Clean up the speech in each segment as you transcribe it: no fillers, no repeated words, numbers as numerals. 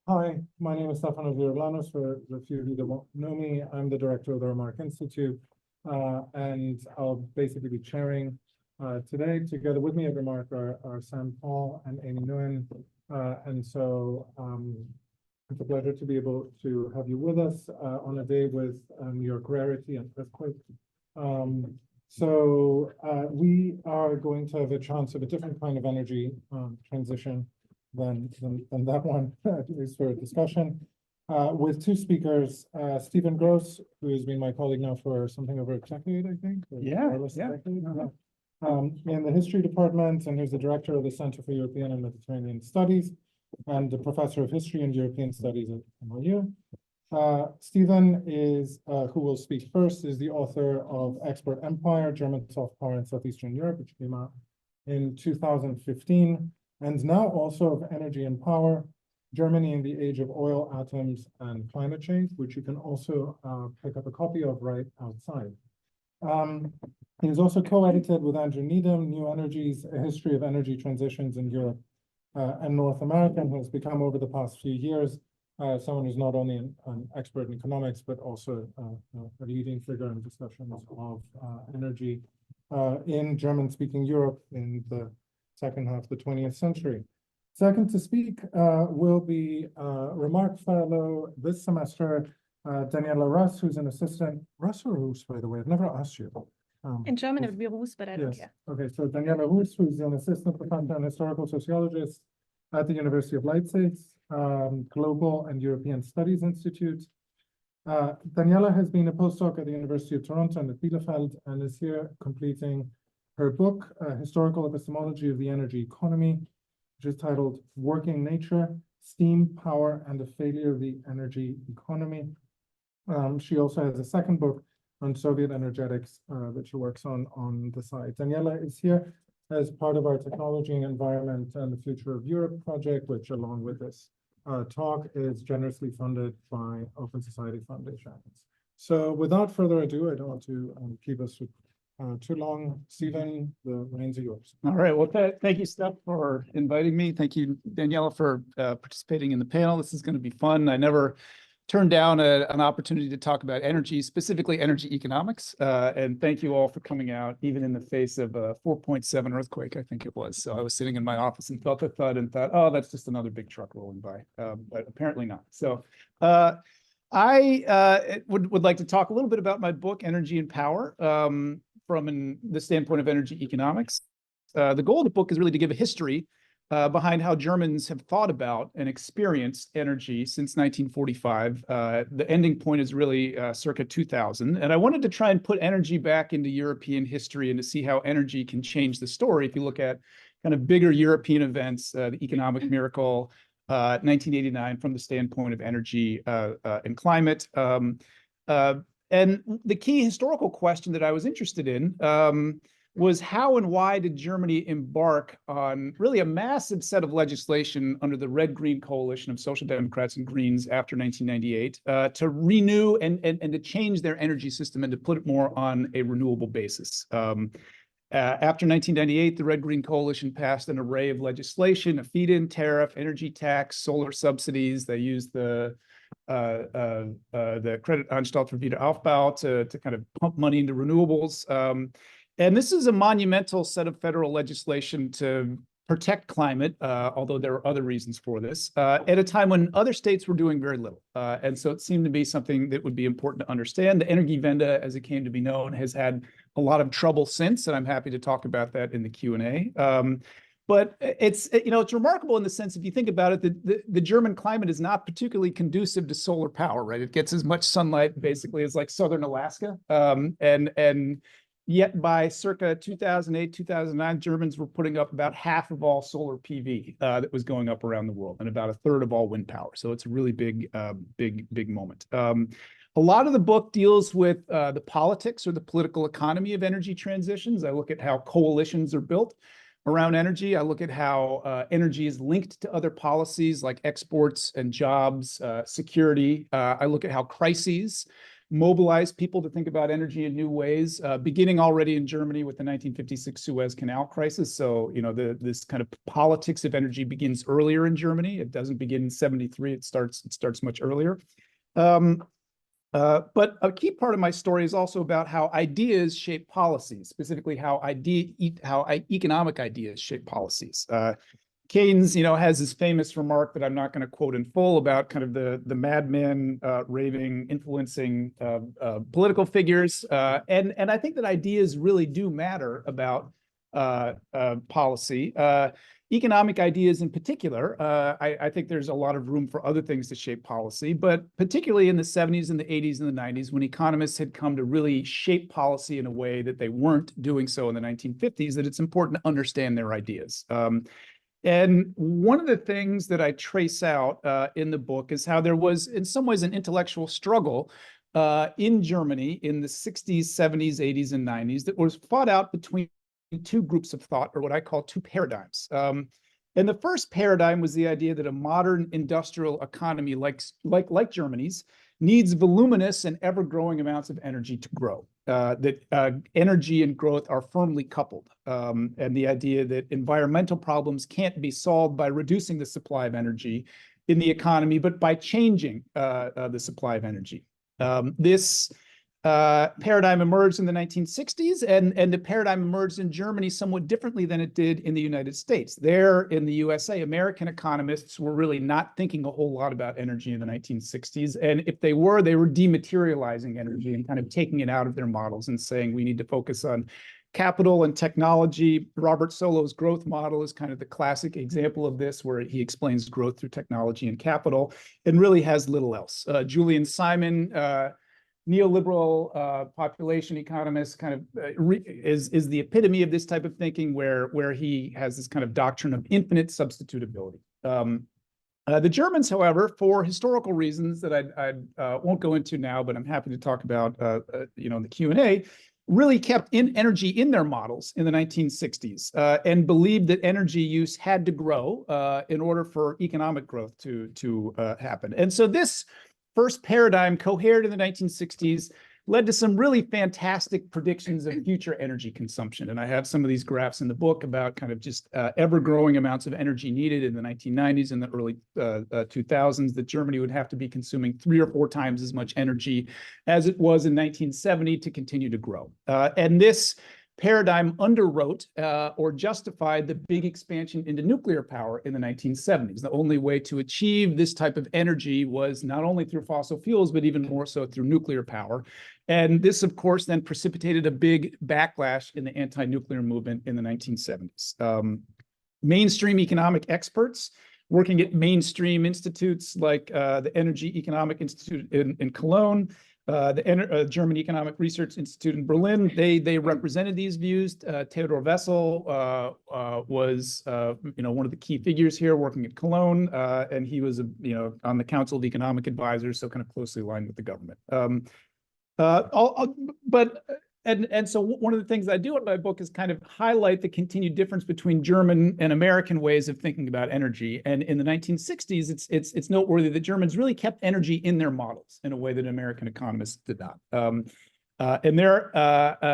Hi, my name is Stefano Virolanos. For the few of you that won't know me, I'm the director of the Remark Institute, and I'll basically be chairing today. Together with me at Remark are Sam Paul and Amy Nguyen. It's a pleasure to be able to have you with us on a day with New York rarity and earthquake. We are going to have a chance of a different kind of energy transition than that one, at least for a discussion, with two speakers, Stephen Gross, who has been my colleague now for something over a decade, I think. In the history department, and who's the director of the Center for European and Mediterranean Studies, and the professor of history and European studies at NYU. Stephen is, who will speak first, is the author of Export Empire, German Soft Power in Southeastern Europe, which came out in 2015. And now also of Energy and Power, Germany in the Age of Oil, Atoms, and Climate Change, which you can also pick up a copy of right outside. He was also co-edited with Andrew Needham, New Energies, A History of Energy Transitions in Europe and North America, and has become over the past few years someone who's not only an expert in economics, but also a leading figure in discussions of energy in German-speaking Europe in the second half of the 20th century. Second to speak will be Remark Fellow this semester, Daniela Russ, who's an assistant. Russ or Russ, by the way? I've never asked you. In German, it would be Russ, but I don't care. Okay, so Daniela Russ, who's an assistant professor and historical sociologist at the University of Leipzig, Global and European Studies Institute. Daniela has been a postdoc at the University of Toronto and at Bielefeld, and is here completing her book, Historical Epistemology of the Energy Economy, which is titled Working Nature, Steam, Power, and the Failure of the Energy Economy. She also has a second book on Soviet energetics that she works on the side. Daniela is here as part of our Technology and Environment and the Future of Europe project, which along with this talk is generously funded by Open Society Foundation. So without further ado, I don't want to keep us too long. Stephen, the reins are yours. All right. Well, thank you, Steph, for inviting me. Thank you, Daniela, for participating in the panel. This is going to be fun. I never turned down an opportunity to talk about energy, specifically energy economics. And thank you all for coming out, even in the face of a 4.7 earthquake, I think it was. So I was sitting in my office and felt the thud and thought, oh, that's just another big truck rolling by. But apparently not. So I would like to talk a little bit about my book, Energy and Power, from the standpoint of energy economics. The goal of the book is really to give a history behind how Germans have thought about and experienced energy since 1945. The ending point is really circa 2000. And I wanted to try and put energy back into European history and to see how energy can change the story. If you look at kind of bigger European events, the economic miracle, 1989 from the standpoint of energy and climate. And the key historical question that I was interested in was how and why did Germany embark on really a massive set of legislation under the Red-Green coalition of Social Democrats and Greens after 1998 to renew and to change their energy system and to put it more on a renewable basis. After 1998, the Red-Green coalition passed an array of legislation, a feed-in tariff, energy tax, solar subsidies. They used the Kreditanstalt für Wiederaufbau to kind of pump money into renewables. And this is a monumental set of federal legislation to protect climate, although there are other reasons for this, at a time when other states were doing very little. And so it seemed to be something that would be important to understand. The Energiewende, as it came to be known, has had a lot of trouble since, and I'm happy to talk about that in the Q&A. But it's remarkable in the sense, if you think about it, the German climate is not particularly conducive to solar power, right? It gets as much sunlight basically as like southern Alaska. And yet by circa 2008, 2009, Germans were putting up about half of all solar PV that was going up around the world and about a third of all wind power. So it's a really big moment. A lot of the book deals with the politics or the political economy of energy transitions. I look at how coalitions are built around energy. I look at how energy is linked to other policies like exports and jobs, security. I look at how crises mobilize people to think about energy in new ways, beginning already in Germany with the 1956 Suez Canal crisis. So, this kind of politics of energy begins earlier in Germany. It doesn't begin in 73. It starts much earlier. But a key part of my story is also about how ideas shape policies, specifically how economic ideas shape policies. Keynes, has this famous remark that I'm not going to quote in full about kind of the madman raving, influencing political figures. And I think that ideas really do matter about policy. Economic ideas in particular, I think there's a lot of room for other things to shape policy, but particularly in the 70s and the 80s and the 90s, when economists had come to really shape policy in a way that they weren't doing so in the 1950s, that it's important to understand their ideas. And one of the things that I trace out in the book is how there was, in some ways, an intellectual struggle in Germany in the 60s, 70s, 80s, and 90s that was fought out between two groups of thought, or what I call two paradigms. And the first paradigm was the idea that a modern industrial economy like Germany's needs voluminous and ever-growing amounts of energy to grow. That energy and growth are firmly coupled. And the idea that environmental problems can't be solved by reducing the supply of energy in the economy, but by changing the supply of energy. This paradigm emerged in the 1960s, and the paradigm emerged in Germany somewhat differently than it did in the United States. There in the USA, American economists were really not thinking a whole lot about energy in the 1960s. And if they were dematerializing energy and kind of taking it out of their models and saying we need to focus on capital and technology. Robert Solow's growth model is kind of the classic example of this, where he explains growth through technology and capital and really has little else. Julian Simon, neoliberal population economist, kind of is the epitome of this type of thinking, where he has this kind of doctrine of infinite substitutability. The Germans, however, for historical reasons that I won't go into now, but I'm happy to talk about in the Q&A, really kept energy in their models in the 1960s and believed that energy use had to grow in order for economic growth to happen. And so this first paradigm, cohered in the 1960s, led to some really fantastic predictions of future energy consumption. And I have some of these graphs in the book about kind of just ever-growing amounts of energy needed in the 1990s and the early 2000s, that Germany would have to be consuming 3 or 4 times as much energy as it was in 1970 to continue to grow. And this paradigm underwrote or justified the big expansion into nuclear power in the 1970s. The only way to achieve this type of energy was not only through fossil fuels, but even more so through nuclear power. And this, of course, then precipitated a big backlash in the anti-nuclear movement in the 1970s. Mainstream economic experts working at mainstream institutes like the Energy Economic Institute in Cologne, the German Economic Research Institute in Berlin, they represented these views. Theodor Wessel was one of the key figures here, working at Cologne, and he was on the Council of Economic Advisors, so kind of closely aligned with the government. So one of the things I do in my book is kind of highlight the continued difference between German and American ways of thinking about energy. And in the 1960s, it's noteworthy that Germans really kept energy in their models in a way that American economists did not. And their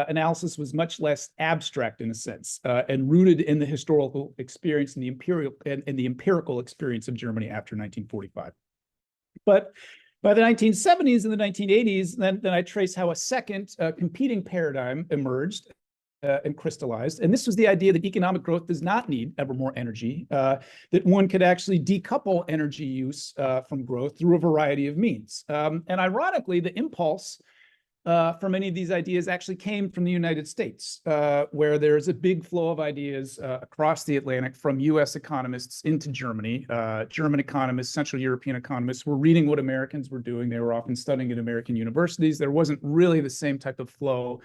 analysis was much less abstract in a sense, and rooted in the historical experience and the empirical experience of Germany after 1945. But by the 1970s and the 1980s, then I trace how a second competing paradigm emerged and crystallized. And this was the idea that economic growth does not need ever more energy, that one could actually decouple energy use from growth through a variety of means. And ironically, the impulse for many of these ideas actually came from the United States, where there's a big flow of ideas across the Atlantic from US economists into Germany. German economists, Central European economists were reading what Americans were doing. They were often studying at American universities. There wasn't really the same type of flow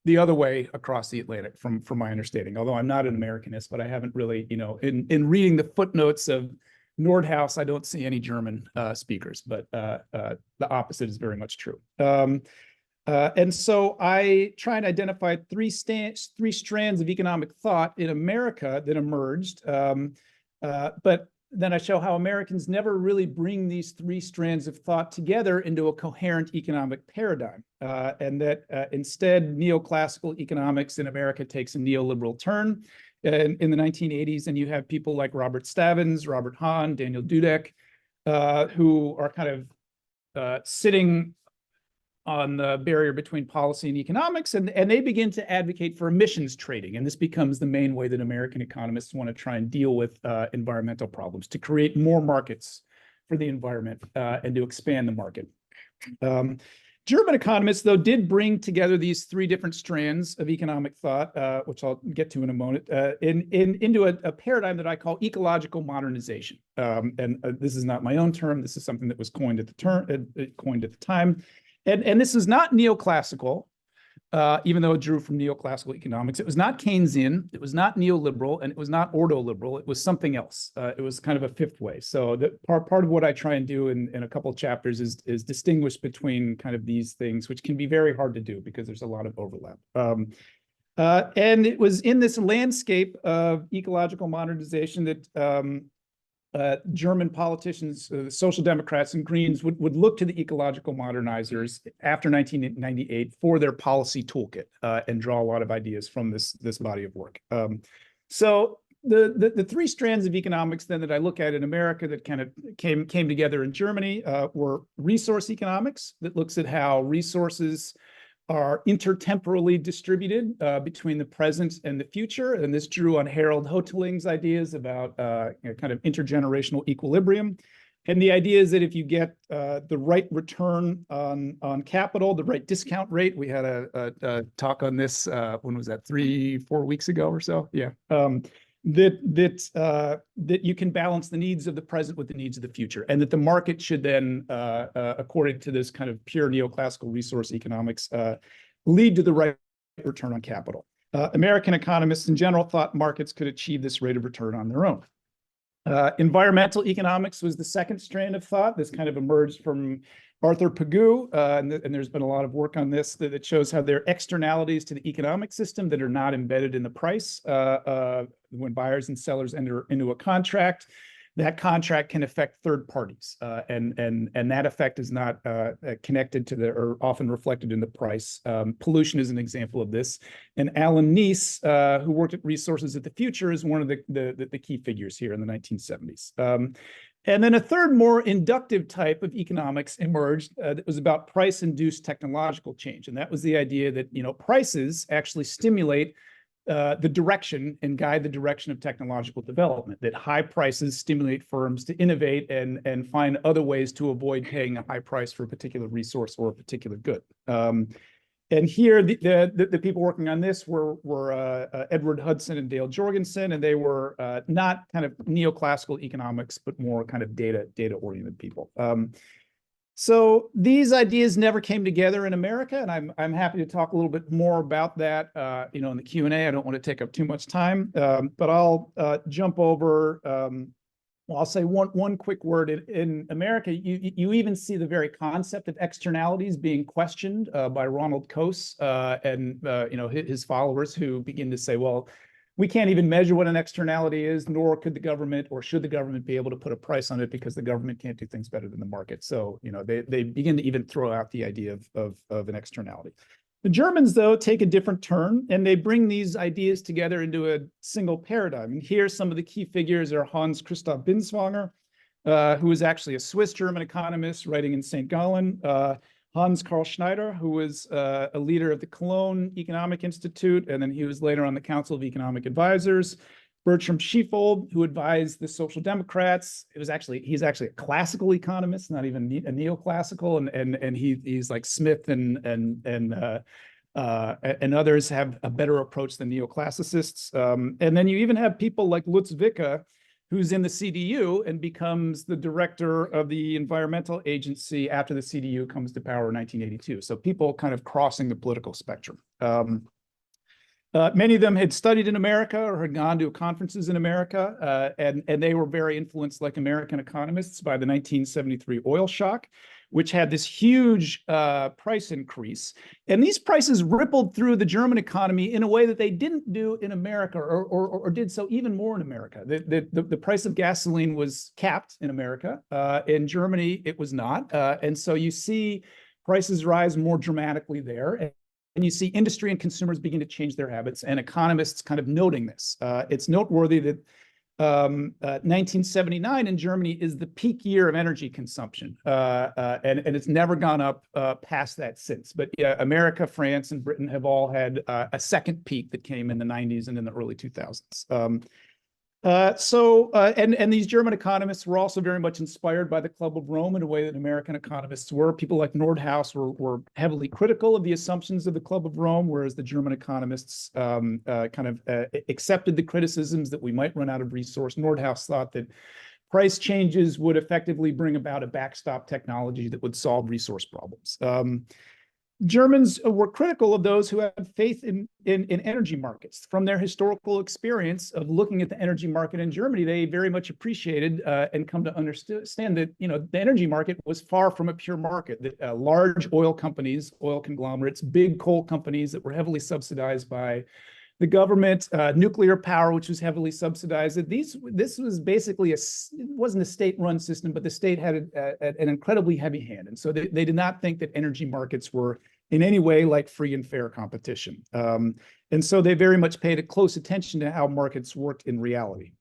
the other way across the Atlantic, from my understanding. Although I'm not an Americanist, but I haven't really, in reading the footnotes of Nordhaus, I don't see any German speakers, but the opposite is very much true. And so I try and identify three strands of economic thought in America that emerged, but then I show how Americans never really bring these three strands of thought together into a coherent economic paradigm, and that instead neoclassical economics in America takes a neoliberal turn in the 1980s, and you have people like Robert Stavins, Robert Hahn, Daniel Dudek, who are kind of sitting on the barrier between policy and economics, and they begin to advocate for emissions trading. And this becomes the main way that American economists want to try and deal with environmental problems, to create more markets for the environment and to expand the market. German economists, though, did bring together these three different strands of economic thought, which I'll get to in a moment, into a paradigm that I call ecological modernization. This is not my own term. This is something that was coined at the time. And this is not neoclassical, even though it drew from neoclassical economics. It was not Keynesian, it was not neoliberal, and it was not ordoliberal. It was something else. It was kind of a fifth way. So part of what I try and do in a couple of chapters is distinguish between kind of these things, which can be very hard to do because there's a lot of overlap. And it was in this landscape of ecological modernization that German politicians, Social Democrats and Greens would look to the ecological modernizers after 1998 for their policy toolkit and draw a lot of ideas from this body of work. So the three strands of economics then that I look at in America that kind of came together in Germany were resource economics, that looks at how resources are intertemporally distributed between the present and the future. And this drew on Harold Hoteling's ideas about kind of intergenerational equilibrium. And the idea is that if you get the right return on capital, the right discount rate, we had a talk on this, when was that, 3-4 weeks ago or so? Yeah. That you can balance the needs of the present with the needs of the future, and that the market should then, according to this kind of pure neoclassical resource economics, lead to the right return on capital. American economists in general thought markets could achieve this rate of return on their own. Environmental economics was the second strand of thought. This kind of emerged from Arthur Pigou, and there's been a lot of work on this that shows how there are externalities to the economic system that are not embedded in the price when buyers and sellers enter into a contract. That contract can affect third parties, and that effect is not connected to or often reflected in the price. Pollution is an example of this. And Alan Neese, who worked at Resources at the Future, is one of the key figures here in the 1970s. And then a third, more inductive type of economics emerged that was about price-induced technological change. And that was the idea that, prices actually stimulate the direction and guide the direction of technological development, that high prices stimulate firms to innovate and find other ways to avoid paying a high price for a particular resource or a particular good. And here, the people working on this were Edward Hudson and Dale Jorgensen, and they were not kind of neoclassical economics, but more kind of data-oriented people. So these ideas never came together in America, and I'm happy to talk a little bit more about that, in the Q&A. I don't want to take up too much time, but I'll jump over. Well, I'll say one quick word. In America, you even see the very concept of externalities being questioned by Ronald Coase and his followers, who begin to say, well, we can't even measure what an externality is, nor could the government, or should the government be able to put a price on it, because the government can't do things better than the market. So, they begin to even throw out the idea of an externality. The Germans, though, take a different turn, and they bring these ideas together into a single paradigm. And here, some of the key figures are Hans Christoph Binswanger, who is actually a Swiss-German economist writing in St. Gallen, Hans Karl Schneider, who was a leader of the Cologne Economic Institute, and then he was later on the Council of Economic Advisors. Bertram Schiefold, who advised the Social Democrats. He's actually a classical economist, not even a neoclassical, and he's like Smith and others have a better approach than neoclassicists. And then you even have people like Lutz Wicke, who's in the CDU and becomes the director of the environmental agency after the CDU comes to power in 1982. So people kind of crossing the political spectrum. Many of them had studied in America or had gone to conferences in America, and they were very influenced, like American economists, by the 1973 oil shock, which had this huge price increase. And these prices rippled through the German economy in a way that they didn't do in America, or did so even more in America. The price of gasoline was capped in America. In Germany, it was not. And so you see prices rise more dramatically there. And you see industry and consumers begin to change their habits, and economists kind of noting this. It's noteworthy that 1979 in Germany is the peak year of energy consumption, and it's never gone up past that since. But yeah, America, France, and Britain have all had a second peak that came in the 90s and in the early 2000s. And these German economists were also very much inspired by the Club of Rome in a way that American economists were. People like Nordhaus were heavily critical of the assumptions of the Club of Rome, whereas the German economists accepted the criticisms that we might run out of resource. Nordhaus thought that price changes would effectively bring about a backstop technology that would solve resource problems. Germans were critical of those who had faith in energy markets. From their historical experience of looking at the energy market in Germany, they very much appreciated and come to understand that, you know, the energy market was far from a pure market. That large oil companies, oil conglomerates, big coal companies that were heavily subsidized by the government, nuclear power, which was heavily subsidized. This was basically it wasn't a state-run system, but the state had an incredibly heavy hand. And so they did not think that energy markets were in any way like free and fair competition. And so they very much paid a close attention to how markets worked in reality.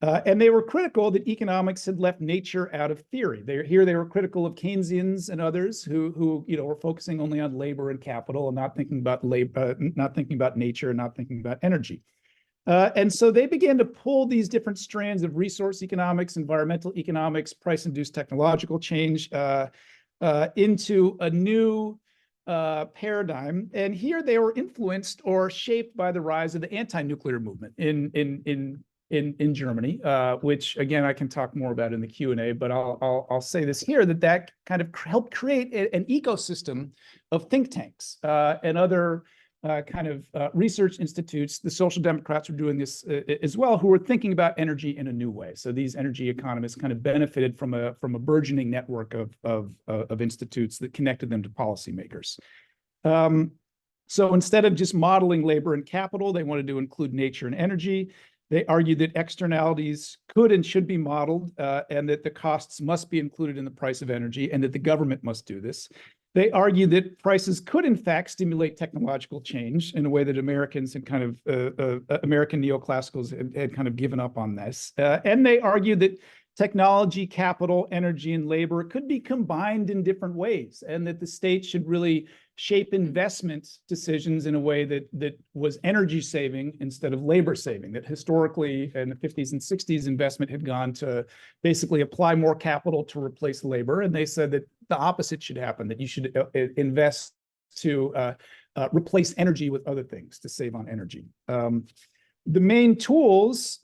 And they were critical that economics had left nature out of theory. They were critical of Keynesians and others who were focusing only on labor and capital and not thinking about not thinking about nature, and not thinking about energy. And so they began to pull these different strands of resource economics, environmental economics, price-induced technological change into a new paradigm. And here they were influenced or shaped by the rise of the anti-nuclear movement in Germany, which again I can talk more about in the Q&A, but I'll say this here, that kind of helped create an ecosystem of think tanks and other research institutes. The Social Democrats were doing this as well, who were thinking about energy in a new way. So these energy economists kind of benefited from a burgeoning network of institutes that connected them to policymakers. So instead of just modeling labor and capital, they wanted to include nature and energy. They argued that externalities could and should be modeled, and that the costs must be included in the price of energy, and that the government must do this. They argued that prices could, in fact, stimulate technological change in a way that Americans and American neoclassicals had kind of given up on this. And they argued that technology, capital, energy, and labor could be combined in different ways, and that the state should really shape investment decisions in a way that was energy saving instead of labor saving. That historically in the 50s and 60s, investment had gone to basically apply more capital to replace labor. And they said that the opposite should happen, that you should invest to replace energy with other things to save on energy. The main tools,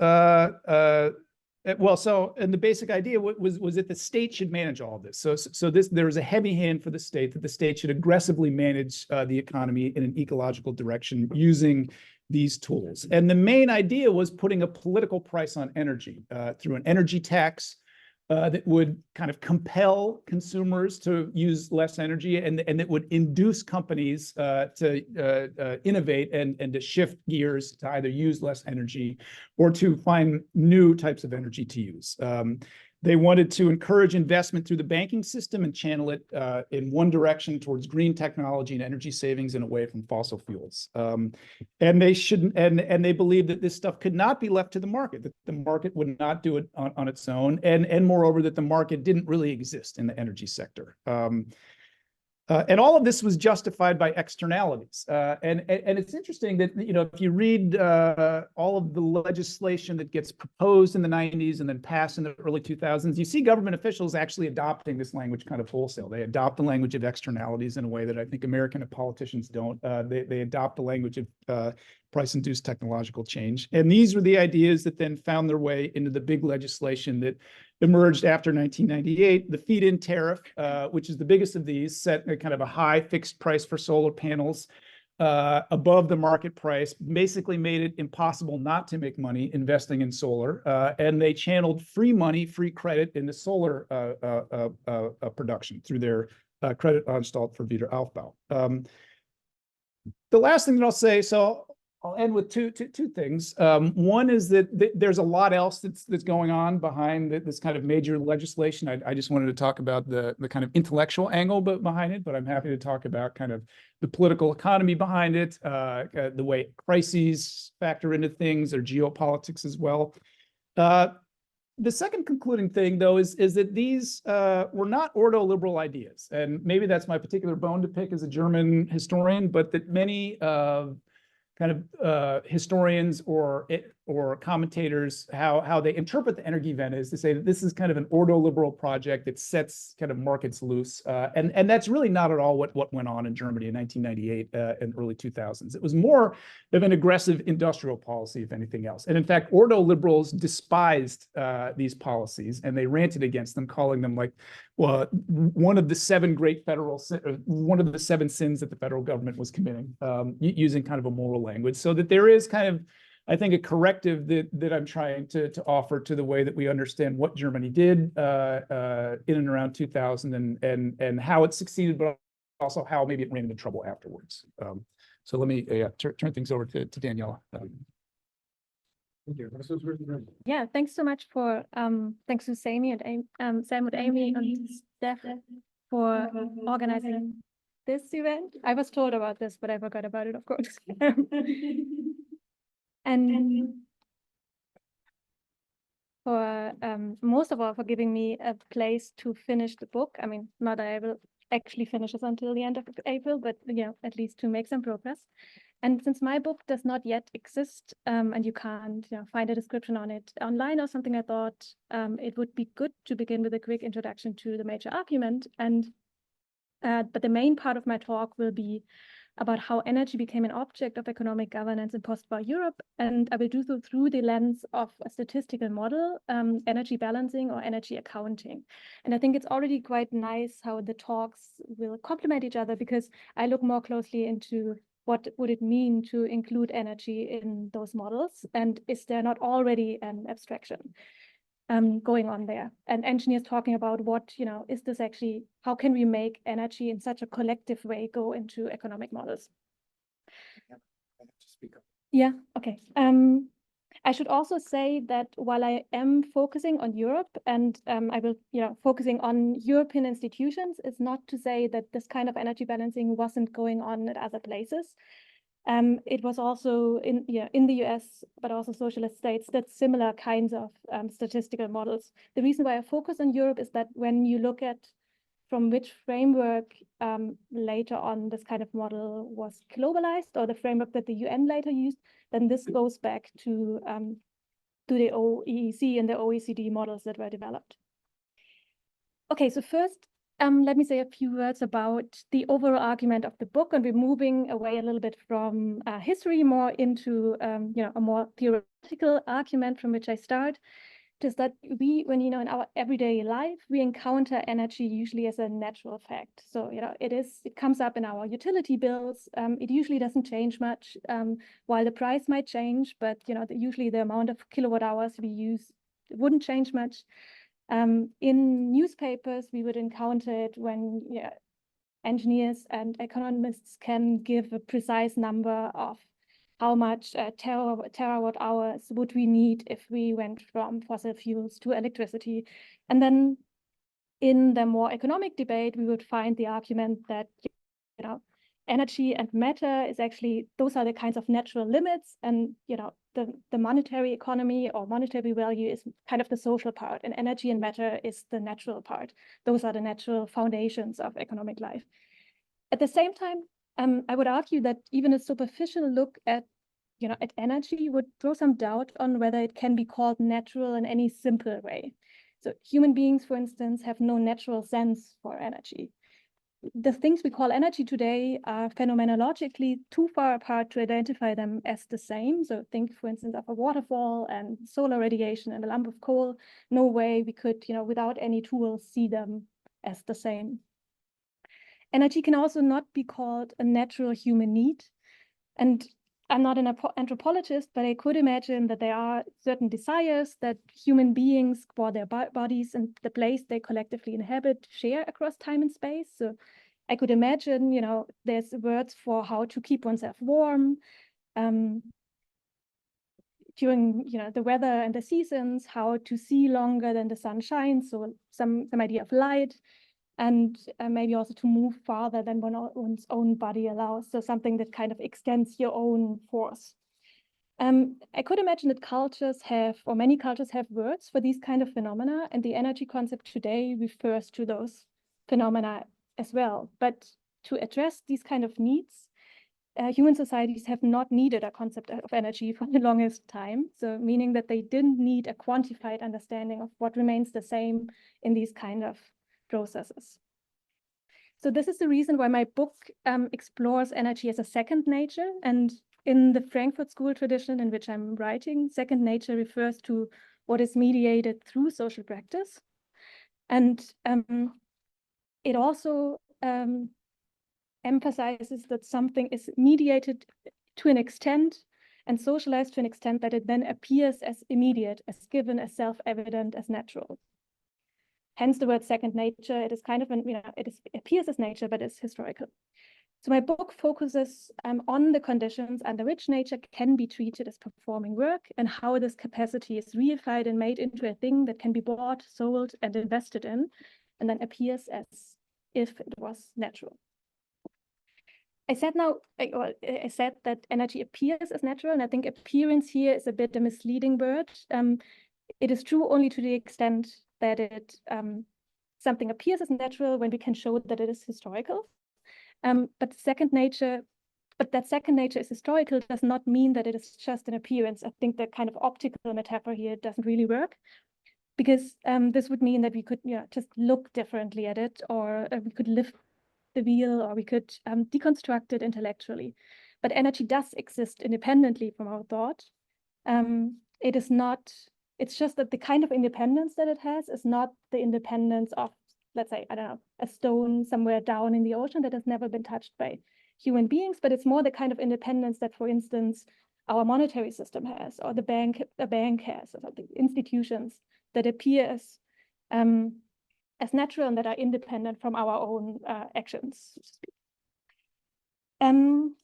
and the basic idea was that the state should manage all of this. So there was a heavy hand for the state, that the state should aggressively manage the economy in an ecological direction using these tools. And the main idea was putting a political price on energy through an energy tax that would kind of compel consumers to use less energy, and that would induce companies to innovate and to shift gears to either use less energy or to find new types of energy to use. They wanted to encourage investment through the banking system and channel it in one direction towards green technology and energy savings and away from fossil fuels. And they believed that this stuff could not be left to the market, that the market would not do it on its own, and moreover, that the market didn't really exist in the energy sector. And all of this was justified by externalities. And it's interesting that, if you read all of the legislation that gets proposed in the 90s and then passed in the early 2000s, you see government officials actually adopting this language kind of wholesale. They adopt the language of externalities in a way that I think American politicians don't. They adopt the language of price-induced technological change. And these were the ideas that then found their way into the big legislation that emerged after 1998. The feed-in tariff, which is the biggest of these, set a kind of a high fixed price for solar panels, above the market price, basically made it impossible not to make money investing in solar. And they channeled free money, free credit into solar production through their Kreditanstalt für Wiederaufbau. The last thing that I'll say, so I'll end with two things. One is that there's a lot else that's going on behind this kind of major legislation. I just wanted to talk about the kind of intellectual angle behind it, but I'm happy to talk about kind of the political economy behind it, the way crises factor into things, or geopolitics as well. The second concluding thing, though, is that these were not ordo-liberal ideas. And maybe that's my particular bone to pick as a German historian, but that many kind of historians or commentators, how they interpret the Energiewende is to say that this is kind of an ordo-liberal project that sets kind of markets loose. And that's really not at all what went on in Germany in 1998 and early 2000s. It was more of an aggressive industrial policy, if anything else. And in fact, ordo-liberals despised these policies, and they ranted against them, calling them like, well, one of the seven sins that the federal government was committing, using kind of a moral language. So that there is kind of, I think, a corrective that I'm trying to offer to the way that we understand what Germany did in and around 2000 and how it succeeded, but also how maybe it ran into trouble afterwards. So let me turn things over to Daniela. Thank you. This was really great. Yeah, thanks so much for thanks to Sammy and Sam and Amy and Steph for organizing this event. I was told about this, but I forgot about it, of course. And for most of all, for giving me a place to finish the book. I mean, not that I will actually finish this until the end of April, but at least to make some progress. And since my book does not yet exist, and you can't find a description on it online or something, I thought it would be good to begin with a quick introduction to the major argument. And but the main part of my talk will be about how energy became an object of economic governance in post-war Europe. And I will do so through the lens of a statistical model, energy balancing or energy accounting. And I think it's already quite nice how the talks will complement each other, because I look more closely into what would it mean to include energy in those models? And is there not already an abstraction going on there? And engineers talking about what, is this actually, how can we make energy in such a collective way go into economic models? I have to speak up. Yeah, okay. I should also say that while I am focusing on Europe and I will, focusing on European institutions, it's not to say that this kind of energy balancing wasn't going on at other places. It was also in the US, but also socialist states, that similar kinds of statistical models. The reason why I focus on Europe is that when you look at from which framework later on this kind of model was globalized, or the framework that the UN later used, then this goes back to the OEEC and the OECD models that were developed. Okay, so first, let me say a few words about the overall argument of the book, and we're moving away a little bit from history more into a more theoretical argument from which I start. Is that when in our everyday life, we encounter energy usually as a natural fact. So it comes up in our utility bills. It usually doesn't change much, while the price might change, but usually the amount of kilowatt hours we use wouldn't change much. In newspapers, we would encounter it when engineers and economists can give a precise number of how much terawatt hours would we need if we went from fossil fuels to electricity. And then in the more economic debate, we would find the argument that energy and matter is actually, those are the kinds of natural limits, and the monetary economy or monetary value is kind of the social part, and energy and matter is the natural part. Those are the natural foundations of economic life. At the same time, I would argue that even a superficial look at energy would throw some doubt on whether it can be called natural in any simple way. So human beings, for instance, have no natural sense for energy. The things we call energy today are phenomenologically too far apart to identify them as the same. So think, for instance, of a waterfall and solar radiation and a lump of coal. No way we could, without any tools, see them as the same. Energy can also not be called a natural human need. And I'm not an anthropologist, but I could imagine that there are certain desires that human beings, for their bodies and the place they collectively inhabit, share across time and space. So I could imagine, there's words for how to keep oneself warm during, the weather and the seasons, how to see longer than the sun shines, so some idea of light, and maybe also to move farther than one's own body allows, so something that kind of extends your own force. I could imagine that cultures have, or many cultures have, words for these kind of phenomena, and the energy concept today refers to those phenomena as well. But to address these kind of needs, human societies have not needed a concept of energy for the longest time. So meaning that they didn't need a quantified understanding of what remains the same in these kind of processes. So this is the reason why my book explores energy as a second nature. And in the Frankfurt School tradition in which I'm writing, second nature refers to what is mediated through social practice. And it also emphasizes that something is mediated to an extent and socialized to an extent that it then appears as immediate, as given, as self-evident, as natural. Hence the word second nature. It is kind of, it appears as nature, but it's historical. So my book focuses on the conditions under which nature can be treated as performing work and how this capacity is reified and made into a thing that can be bought, sold, and invested in, and then appears as if it was natural. I said that energy appears as natural, and I think appearance here is a bit a misleading word. It is true only to the extent that it something appears as natural when we can show that it is historical. But that second nature is historical does not mean that it is just an appearance. I think the kind of optical metaphor here doesn't really work, because this would mean that we could just look differently at it, or we could lift the wheel, or we could deconstruct it intellectually. But energy does exist independently from our thought. It is not, it's just that the kind of independence that it has is not the independence of, let's say, I don't know, a stone somewhere down in the ocean that has never been touched by human beings, but it's more the kind of independence that, for instance, our monetary system has, or a bank has, or something, institutions that appear as natural and that are independent from our own actions, so to speak.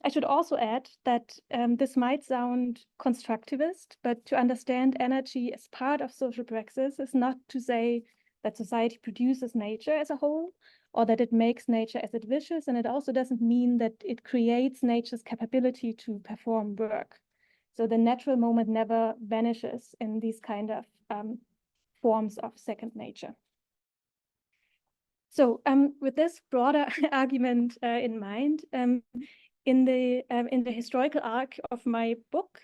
I should also add that this might sound constructivist, but to understand energy as part of social praxis is not to say that society produces nature as a whole, or that it makes nature as it wishes, and it also doesn't mean that it creates nature's capability to perform work. So the natural moment never vanishes in these kind of forms of second nature. So with this broader argument in mind, in the historical arc of my book,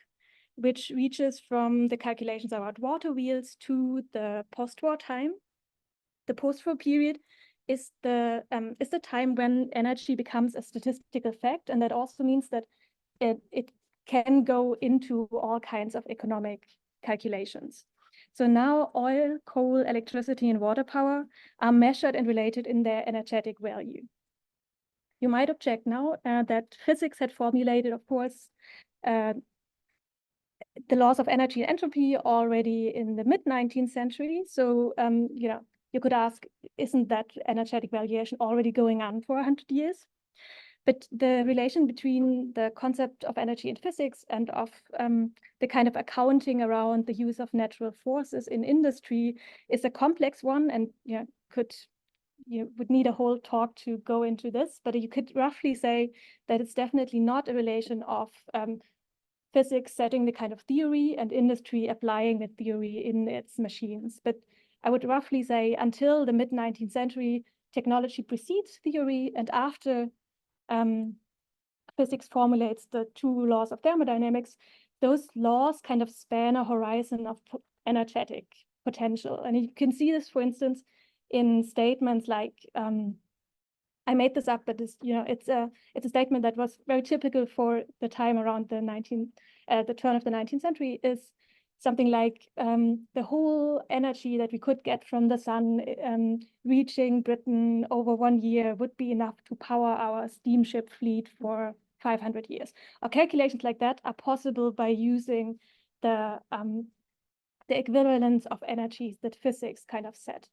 which reaches from the calculations about water wheels to the post-war time, the post-war period is the time when energy becomes a statistical fact, and that also means that it can go into all kinds of economic calculations. So now oil, coal, electricity, and water power are measured and related in their energetic value. You might object now that physics had formulated, of course, the laws of energy and entropy already in the mid-19th century. So, you could ask, isn't that energetic valuation already going on for 100 years? But the relation between the concept of energy in physics and of the kind of accounting around the use of natural forces in industry is a complex one, and you would need a whole talk to go into this, but you could roughly say that it's definitely not a relation of physics setting the kind of theory and industry applying the theory in its machines. But I would roughly say until the mid-19th century, technology precedes theory, and after physics formulates the two laws of thermodynamics, those laws kind of span a horizon of energetic potential. And you can see this, for instance, in statements like, I made this up, but it's a statement that was very typical for the time around the turn of the 19th century, is something like the whole energy that we could get from the sun reaching Britain over 1 year would be enough to power our steamship fleet for 500 years. Or calculations like that are possible by using the equivalence of energies that physics kind of set.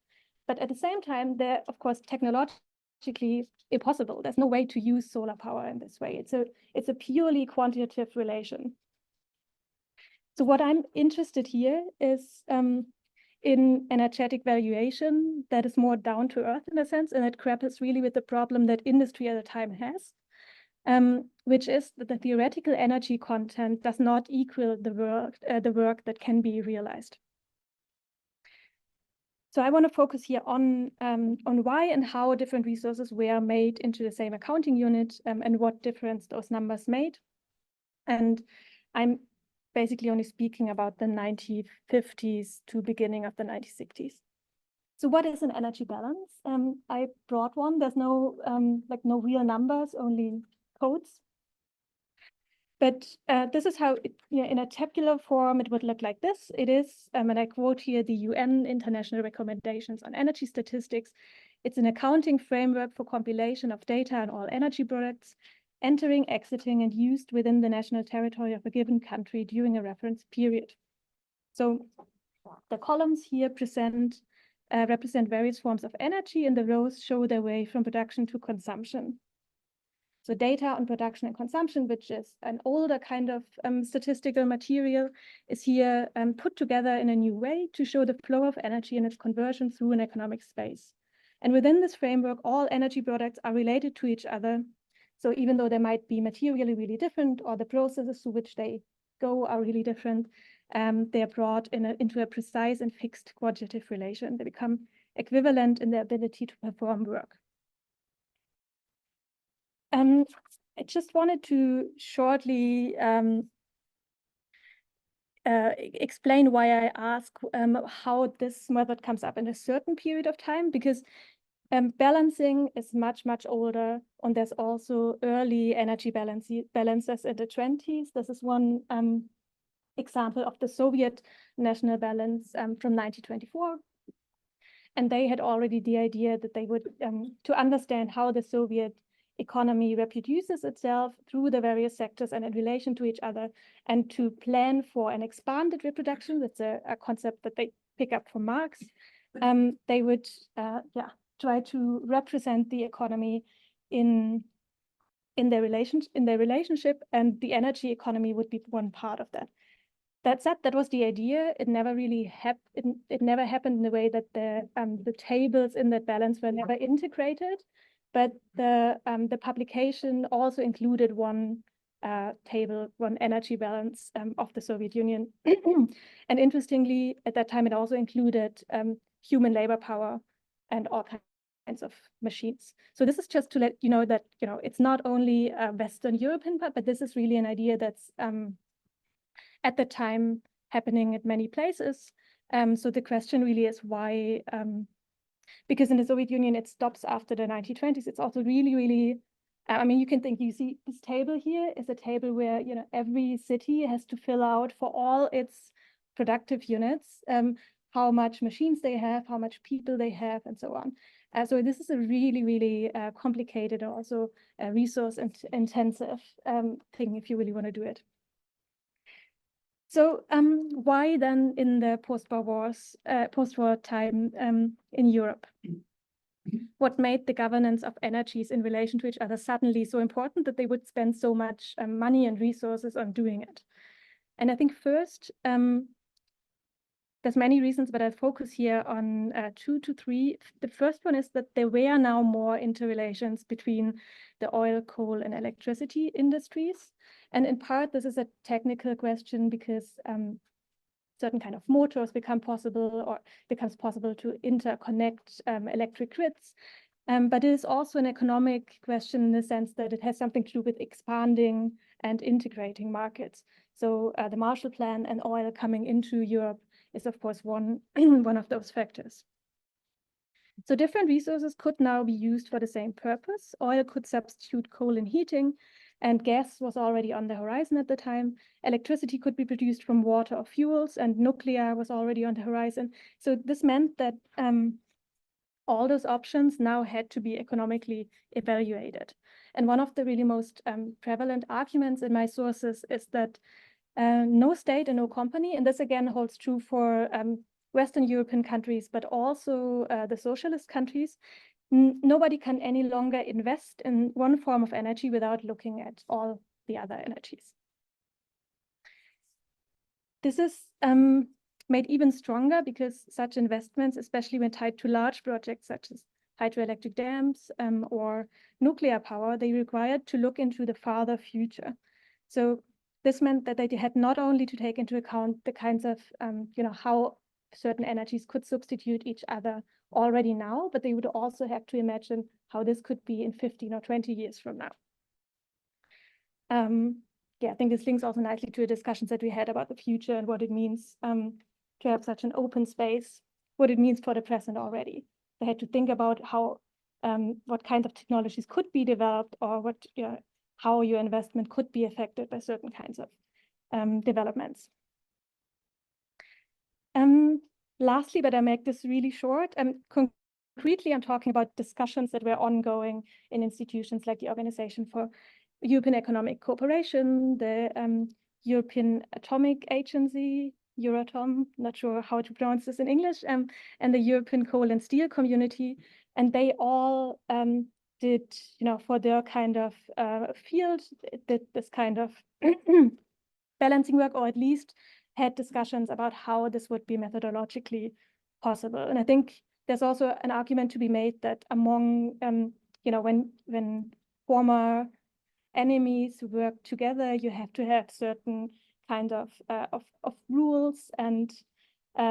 But at the same time, they're, of course, technologically impossible. There's no way to use solar power in this way. It's a purely quantitative relation. So what I'm interested here is in energetic valuation that is more down to earth in a sense, and it grapples really with the problem that industry at the time has, which is that the theoretical energy content does not equal the work that can be realized. So I want to focus here on why and how different resources were made into the same accounting unit, and what difference those numbers made. And I'm basically only speaking about the 1950s to beginning of the 1960s. So what is an energy balance? I brought one. There's no no real numbers, only codes. But this is how, in a tabular form, it would look like this. It is, and I quote here, the UN International Recommendations on Energy Statistics. It's an accounting framework for compilation of data on all energy products, entering, exiting, and used within the national territory of a given country during a reference period. So the columns here represent various forms of energy, and the rows show their way from production to consumption. So data on production and consumption, which is an older kind of statistical material, is here put together in a new way to show the flow of energy and its conversion through an economic space. And within this framework, all energy products are related to each other. So even though they might be materially really different, or the processes through which they go are really different, they are brought into a precise and fixed quantitative relation. They become equivalent in their ability to perform work. I just wanted to shortly explain why I ask how this method comes up in a certain period of time, because balancing is much, much older, and there's also early energy balances in the 20s. This is one example of the Soviet national balance from 1924. And they had already the idea that they would, to understand how the Soviet economy reproduces itself through the various sectors and in relation to each other, and to plan for an expanded reproduction. That's a concept that they pick up from Marx. They would try to represent the economy in their relationship, and the energy economy would be one part of that. That said, that was the idea. It never really happened. It never happened in the way that the tables in that balance were never integrated. But the publication also included one table, one energy balance of the Soviet Union. And interestingly, at that time, it also included human labor power and all kinds of machines. So this is just to let you know that it's not only a Western European, but this is really an idea that's at the time happening at many places. So the question really is why, because in the Soviet Union, it stops after the 1920s. It's also really, really, I mean, you see this table here is a table where, every city has to fill out for all its productive units, how much machines they have, how much people they have, and so on. So this is a really, really complicated and also resource intensive thing if you really want to do it. So why then in the post-war time in Europe? What made the governance of energies in relation to each other suddenly so important that they would spend so much money and resources on doing it? And I think first, there's many reasons, but I'll focus here on 2 to 3. The first one is that there were now more interrelations between the oil, coal, and electricity industries. And in part, this is a technical question because certain kind of motors become possible, or becomes possible to interconnect electric grids. But it is also an economic question in the sense that it has something to do with expanding and integrating markets. So the Marshall Plan and oil coming into Europe is, of course, one of those factors. So different resources could now be used for the same purpose. Oil could substitute coal in heating, and gas was already on the horizon at the time. Electricity could be produced from water or fuels, and nuclear was already on the horizon. So this meant that all those options now had to be economically evaluated. And one of the really most prevalent arguments in my sources is that no state and no company, and this again holds true for Western European countries, but also the socialist countries, nobody can any longer invest in one form of energy without looking at all the other energies. This is made even stronger because such investments, especially when tied to large projects such as hydroelectric dams or nuclear power, they required to look into the farther future. So this meant that they had not only to take into account the kinds of, how certain energies could substitute each other already now, but they would also have to imagine how this could be in 15 or 20 years from now. I think this links also nicely to the discussions that we had about the future and what it means to have such an open space, what it means for the present already. They had to think about how, what kinds of technologies could be developed, or how your investment could be affected by certain kinds of developments. Lastly, but I make this really short, concretely, I'm talking about discussions that were ongoing in institutions like the Organization for European Economic Cooperation, the European Atomic Agency, Euratom, not sure how to pronounce this in English, and the European Coal and Steel Community. And they all did, for their kind of field, did this kind of balancing work, or at least had discussions about how this would be methodologically possible. And I think there's also an argument to be made that among, when former enemies work together, you have to have certain kind of rules and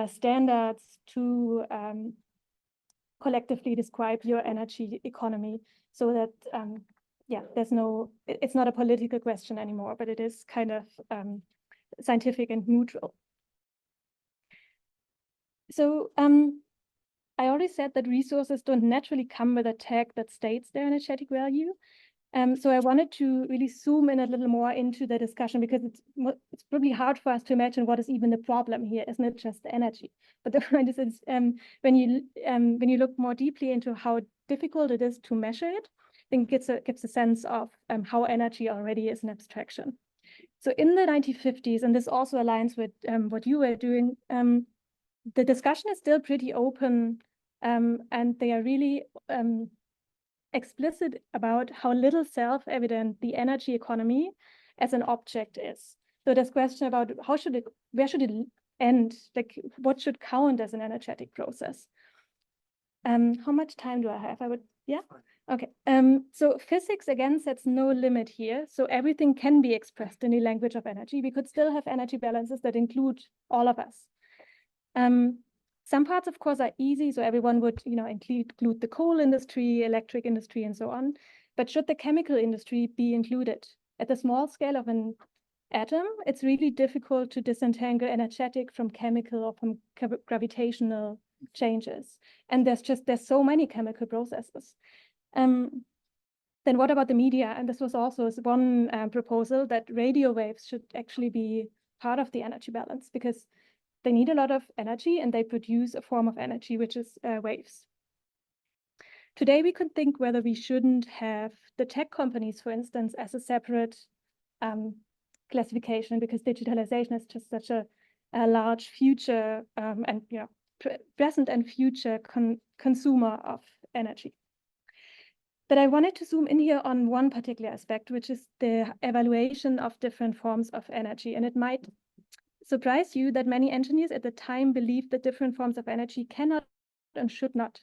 standards to collectively describe your energy economy, so that it's not a political question anymore, but it is kind of scientific and neutral. So I already said that resources don't naturally come with a tag that states their energetic value. So I wanted to really zoom in a little more into the discussion, because it's probably hard for us to imagine what is even the problem here. Isn't it just the energy? But the point is, when you look more deeply into how difficult it is to measure it, I think it gives a sense of how energy already is an abstraction. So in the 1950s, and this also aligns with what you were doing, the discussion is still pretty open, and they are really explicit about how little self-evident the energy economy as an object is. So there's question about where should it end? Like, what should count as an energetic process? How much time do I have? Okay. So physics again sets no limit here. So everything can be expressed in the language of energy. We could still have energy balances that include all of us. Some parts, of course, are easy. So everyone would, include the coal industry, electric industry, and so on. But should the chemical industry be included? At the small scale of an atom, it's really difficult to disentangle energetic from chemical or from gravitational changes. And there's so many chemical processes. Then what about the media? And this was also one proposal, that radio waves should actually be part of the energy balance, because they need a lot of energy and they produce a form of energy, which is waves. Today, we could think whether we shouldn't have the tech companies, for instance, as a separate classification, because digitalization is just such a large future and present and future consumer of energy. But I wanted to zoom in here on one particular aspect, which is the evaluation of different forms of energy. And it might surprise you that many engineers at the time believed that different forms of energy cannot and should not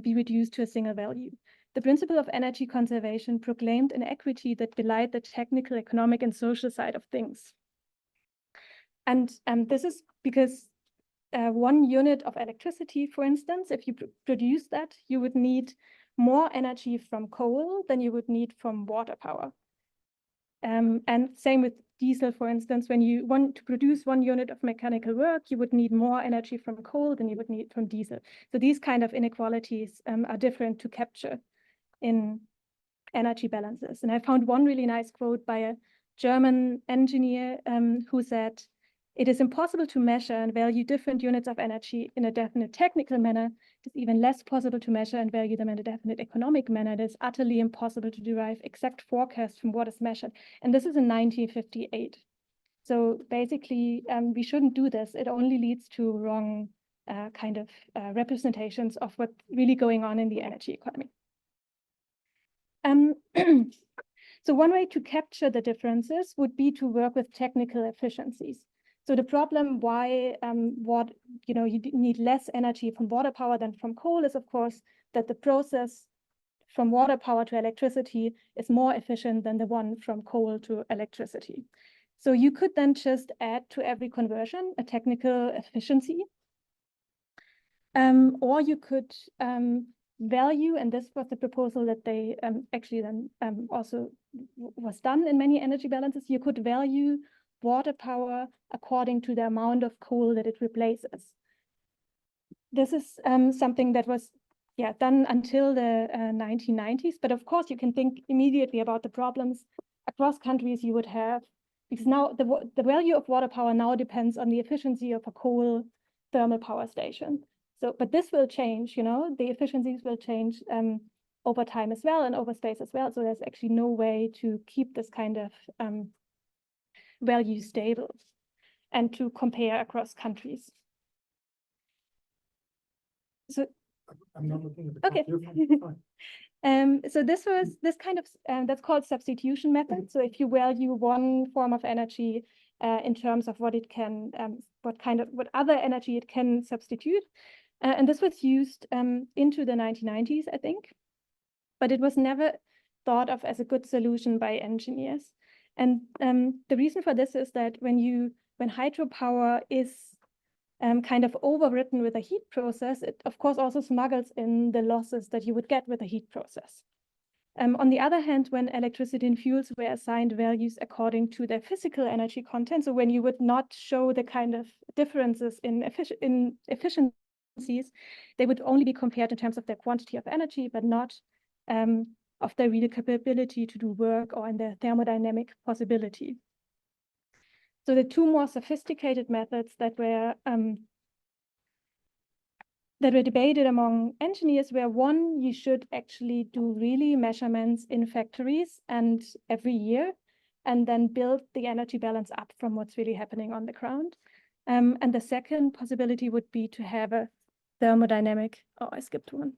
be reduced to a single value. The principle of energy conservation proclaimed an equity that belied the technical, economic, and social side of things. And this is because 1 unit of electricity, for instance, if you produce that, you would need more energy from coal than you would need from water power. And same with diesel, for instance. When you want to produce 1 unit of mechanical work, you would need more energy from coal than you would need from diesel. So these kind of inequalities are different to capture in energy balances. And I found one really nice quote by a German engineer who said, "It is impossible to measure and value different units of energy in a definite technical manner, It's even less possible to measure and value them in a definite economic manner. It is utterly impossible to derive exact forecasts from what is measured. And this is in 1958. So basically, we shouldn't do this. It only leads to wrong representations of what's really going on in the energy economy. So one way to capture the differences would be to work with technical efficiencies. So the problem why you need less energy from water power than from coal is, of course, that the process from water power to electricity is more efficient than the one from coal to electricity. So you could then just add to every conversion a technical efficiency, or you could value, and this was the proposal that they actually then also was done in many energy balances, you could value water power according to the amount of coal that it replaces. This is something that was done until the 1990s, but of course you can think immediately about the problems across countries you would have, because now the value of water power now depends on the efficiency of a coal thermal power station. So, but this will change, the efficiencies will change over time as well and over space as well. So there's actually no way to keep this kind of value stable and to compare across countries. So I'm not looking at the okay. So this kind of that's called substitution method. So if you value one form of energy in terms of what it can, what other energy it can substitute, and this was used into the 1990s, I think, but it was never thought of as a good solution by engineers. And the reason for this is that when hydropower is kind of overwritten with a heat process, it of course also smuggles in the losses that you would get with a heat process. On the other hand, when electricity and fuels were assigned values according to their physical energy content, so when you would not show the kind of differences in efficiencies, they would only be compared in terms of their quantity of energy, but not of their real capability to do work or in their thermodynamic possibility. So the two more sophisticated methods that were debated among engineers were, one, you should actually do really measurements in factories and every year, and then build the energy balance up from what's really happening on the ground. And the second possibility would be to have a thermodynamic, oh, I skipped one.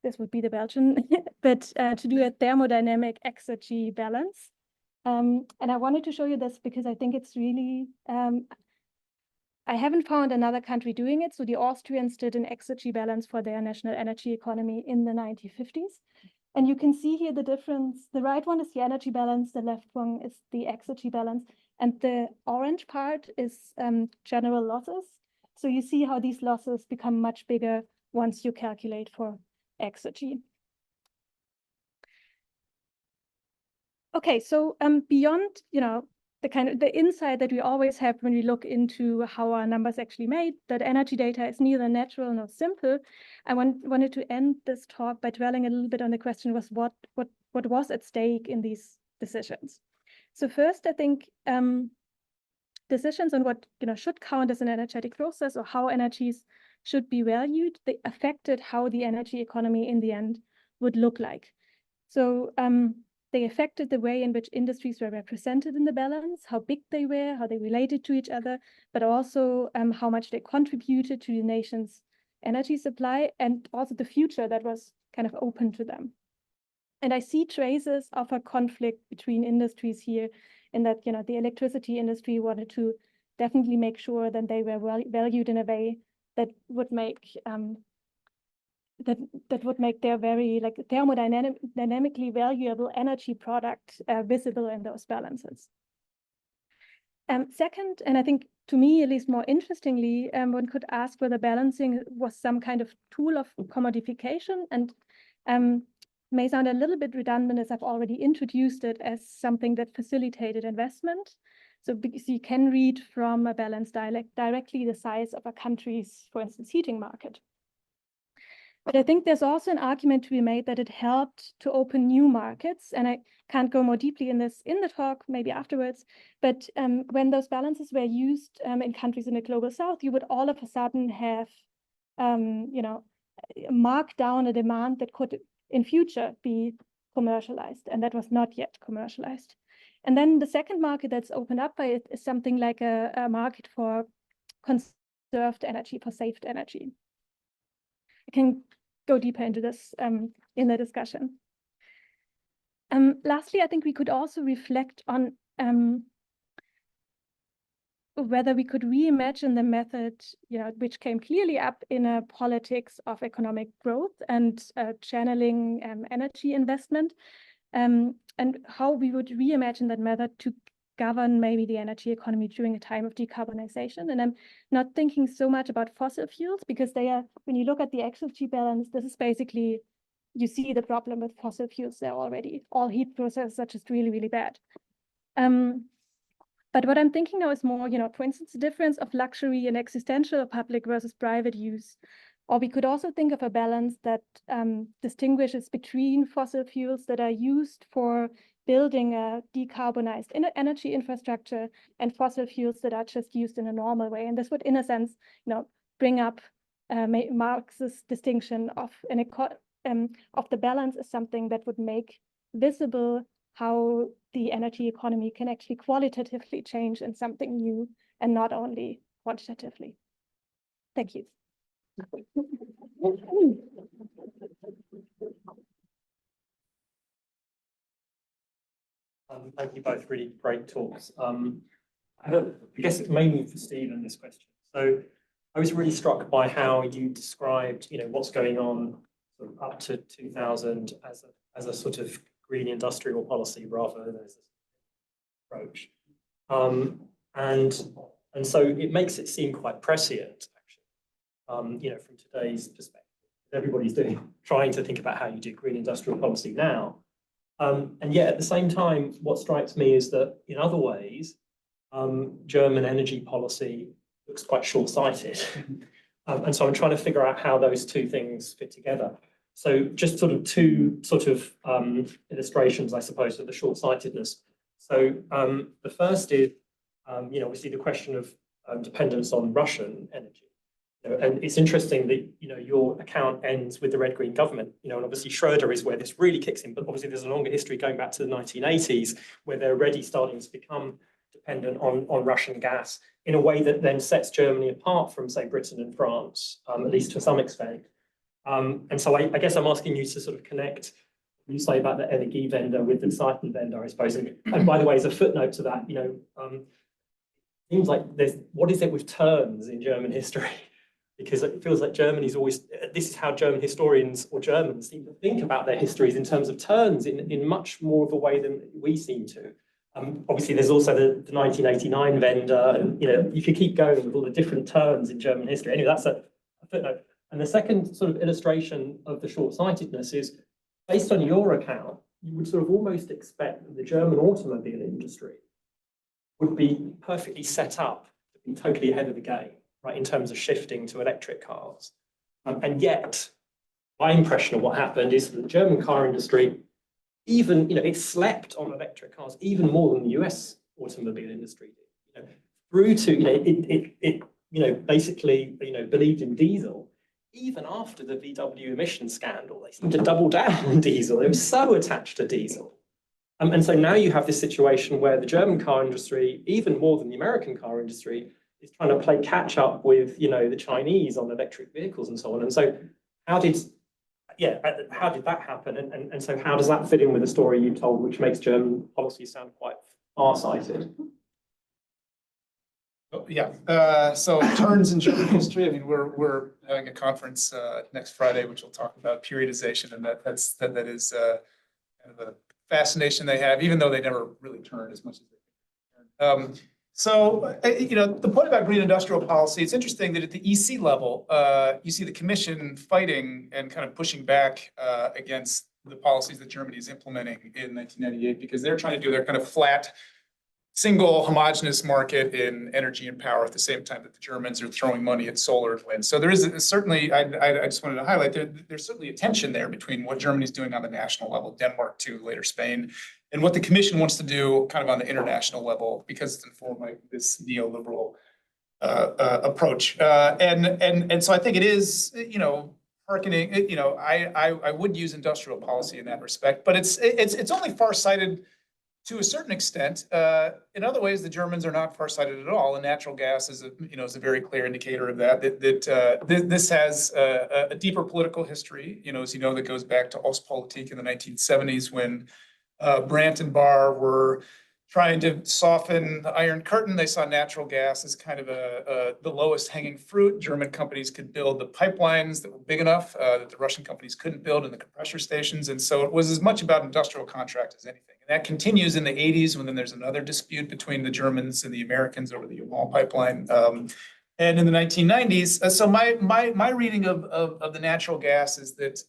This would be the Belgian, but to do a thermodynamic exergy balance. And I wanted to show you this because I think it's really, I haven't found another country doing it. So the Austrians did an exergy balance for their national energy economy in the 1950s. And you can see here the difference. The right one is the energy balance. The left one is the exergy balance. And the orange part is general losses. So you see how these losses become much bigger once you calculate for exergy. Okay, so beyond, the insight that we always have when we look into how our numbers actually made, that energy data is neither natural nor simple, I wanted to end this talk by dwelling a little bit on the question was what was at stake in these decisions. So first, I think decisions on what should count as an energetic process or how energies should be valued, they affected how the energy economy in the end would look like. So they affected the way in which industries were represented in the balance, how big they were, how they related to each other, but also how much they contributed to the nation's energy supply, and also the future that was kind of open to them. And I see traces of a conflict between industries here, in that the electricity industry wanted to definitely make sure that they were valued in a way that would make that would make their very thermodynamically valuable energy product visible in those balances. Second, and I think to me at least more interestingly, one could ask whether balancing was some kind of tool of commodification, and may sound a little bit redundant as I've already introduced it as something that facilitated investment. So because you can read from a balance directly the size of a country's, for instance, heating market. But I think there's also an argument to be made that it helped to open new markets. And I can't go more deeply in this in the talk, maybe afterwards. But when those balances were used in countries in the global south, you would all of a sudden have mark down a demand that could in future be commercialized, and that was not yet commercialized. And then the second market that's opened up by it is something like a market for conserved energy, for saved energy. I can go deeper into this in the discussion. Lastly, I think we could also reflect on whether we could reimagine the method, which came clearly up in a politics of economic growth and channeling energy investment, and how we would reimagine that method to govern maybe the energy economy during a time of decarbonization. And I'm not thinking so much about fossil fuels, because they are, when you look at the X-G balance, this is basically, you see the problem with fossil fuels there already. All heat processes are just really, really bad. But what I'm thinking now is more, for instance, the difference of luxury and existential or public versus private use. Or we could also think of a balance that distinguishes between fossil fuels that are used for building a decarbonized energy infrastructure and fossil fuels that are just used in a normal way. And this would, in a sense, bring up Marx's distinction of the balance as something that would make visible how the energy economy can actually qualitatively change in something new and not only quantitatively. Thank you. Thank you both, really great talks. I guess it's mainly for Stephen, this question. So I was really struck by how you described, what's going on sort of up to 2000 as a sort of green industrial policy rather than as an approach. And so it makes it seem quite prescient, actually, from today's perspective. Everybody's trying to think about how you do green industrial policy now. And yet at the same time, what strikes me is that in other ways, German energy policy looks quite short-sighted. And so I'm trying to figure out how those two things fit together. So just sort of two illustrations, I suppose, of the short-sightedness. So the first is, we see the question of dependence on Russian energy. And it's interesting that your account ends with the red-green government, and obviously Schroeder is where this really kicks in, but obviously there's a longer history going back to the 1980s where they're already starting to become dependent on Russian gas in a way that then sets Germany apart from, say, Britain and France, at least to some extent. And so I guess I'm asking you to sort of connect, you say about the Energiewende with the Zeitenwende, I suppose. And by the way, as a footnote to that, seems like what is it with turns in German history? Because it feels like Germany's always, this is how German historians or Germans seem to think about their histories in terms of turns in much more of a way than we seem to. Obviously, there's also the 1989 Wende, and you could keep going with all the different turns in German history. Anyway, that's a footnote. And the second sort of illustration of the short-sightedness is, based on your account, you would sort of almost expect that the German automobile industry would be perfectly set up to be totally ahead of the game, right, in terms of shifting to electric cars. And yet, my impression of what happened is that the German car industry, even, it slept on electric cars even more than the US automobile industry did. Through to, it basically, believed in diesel. Even after the VW emission scandal, they seemed to double down on diesel. They were so attached to diesel. And so now you have this situation where the German car industry, even more than the American car industry, is trying to play catch up with, the Chinese on electric vehicles and so on. And so how did that happen? And so how does that fit in with the story you told, which makes German policy sound quite far-sighted? So turns in German history. I mean, we're having a conference next Friday, which will talk about periodization, and that is kind of a fascination they have, even though they never really turn as much as they turn. So the point about green industrial policy, it's interesting that at the EC level, you see the Commission fighting and kind of pushing back against the policies that Germany is implementing in 1998, because they're trying to do their kind of flat, single homogeneous market in energy and power at the same time that the Germans are throwing money at solar and wind. So there is certainly, I just wanted to highlight, there's certainly a tension there between what Germany's doing on the national level, Denmark too, later Spain, and what the Commission wants to do kind of on the international level, because it's informed by this neoliberal approach. And so I think it is, hearkening, I would use industrial policy in that respect, but it's only farsighted to a certain extent. In other ways, the Germans are not farsighted at all, and natural gas is a very clear indicator of that. This has a deeper political history, as that goes back to Ostpolitik in the 1970s when Brandt and Barr were trying to soften the Iron Curtain. They saw natural gas as kind of the lowest hanging fruit. German companies could build the pipelines that were big enough that the Russian companies couldn't build, in the compressor stations. And so it was as much about industrial contract as anything. And that continues in the 80s, when then there's another dispute between the Germans and the Americans over the Yamal pipeline. And in the 1990s, so my reading of the natural gas is that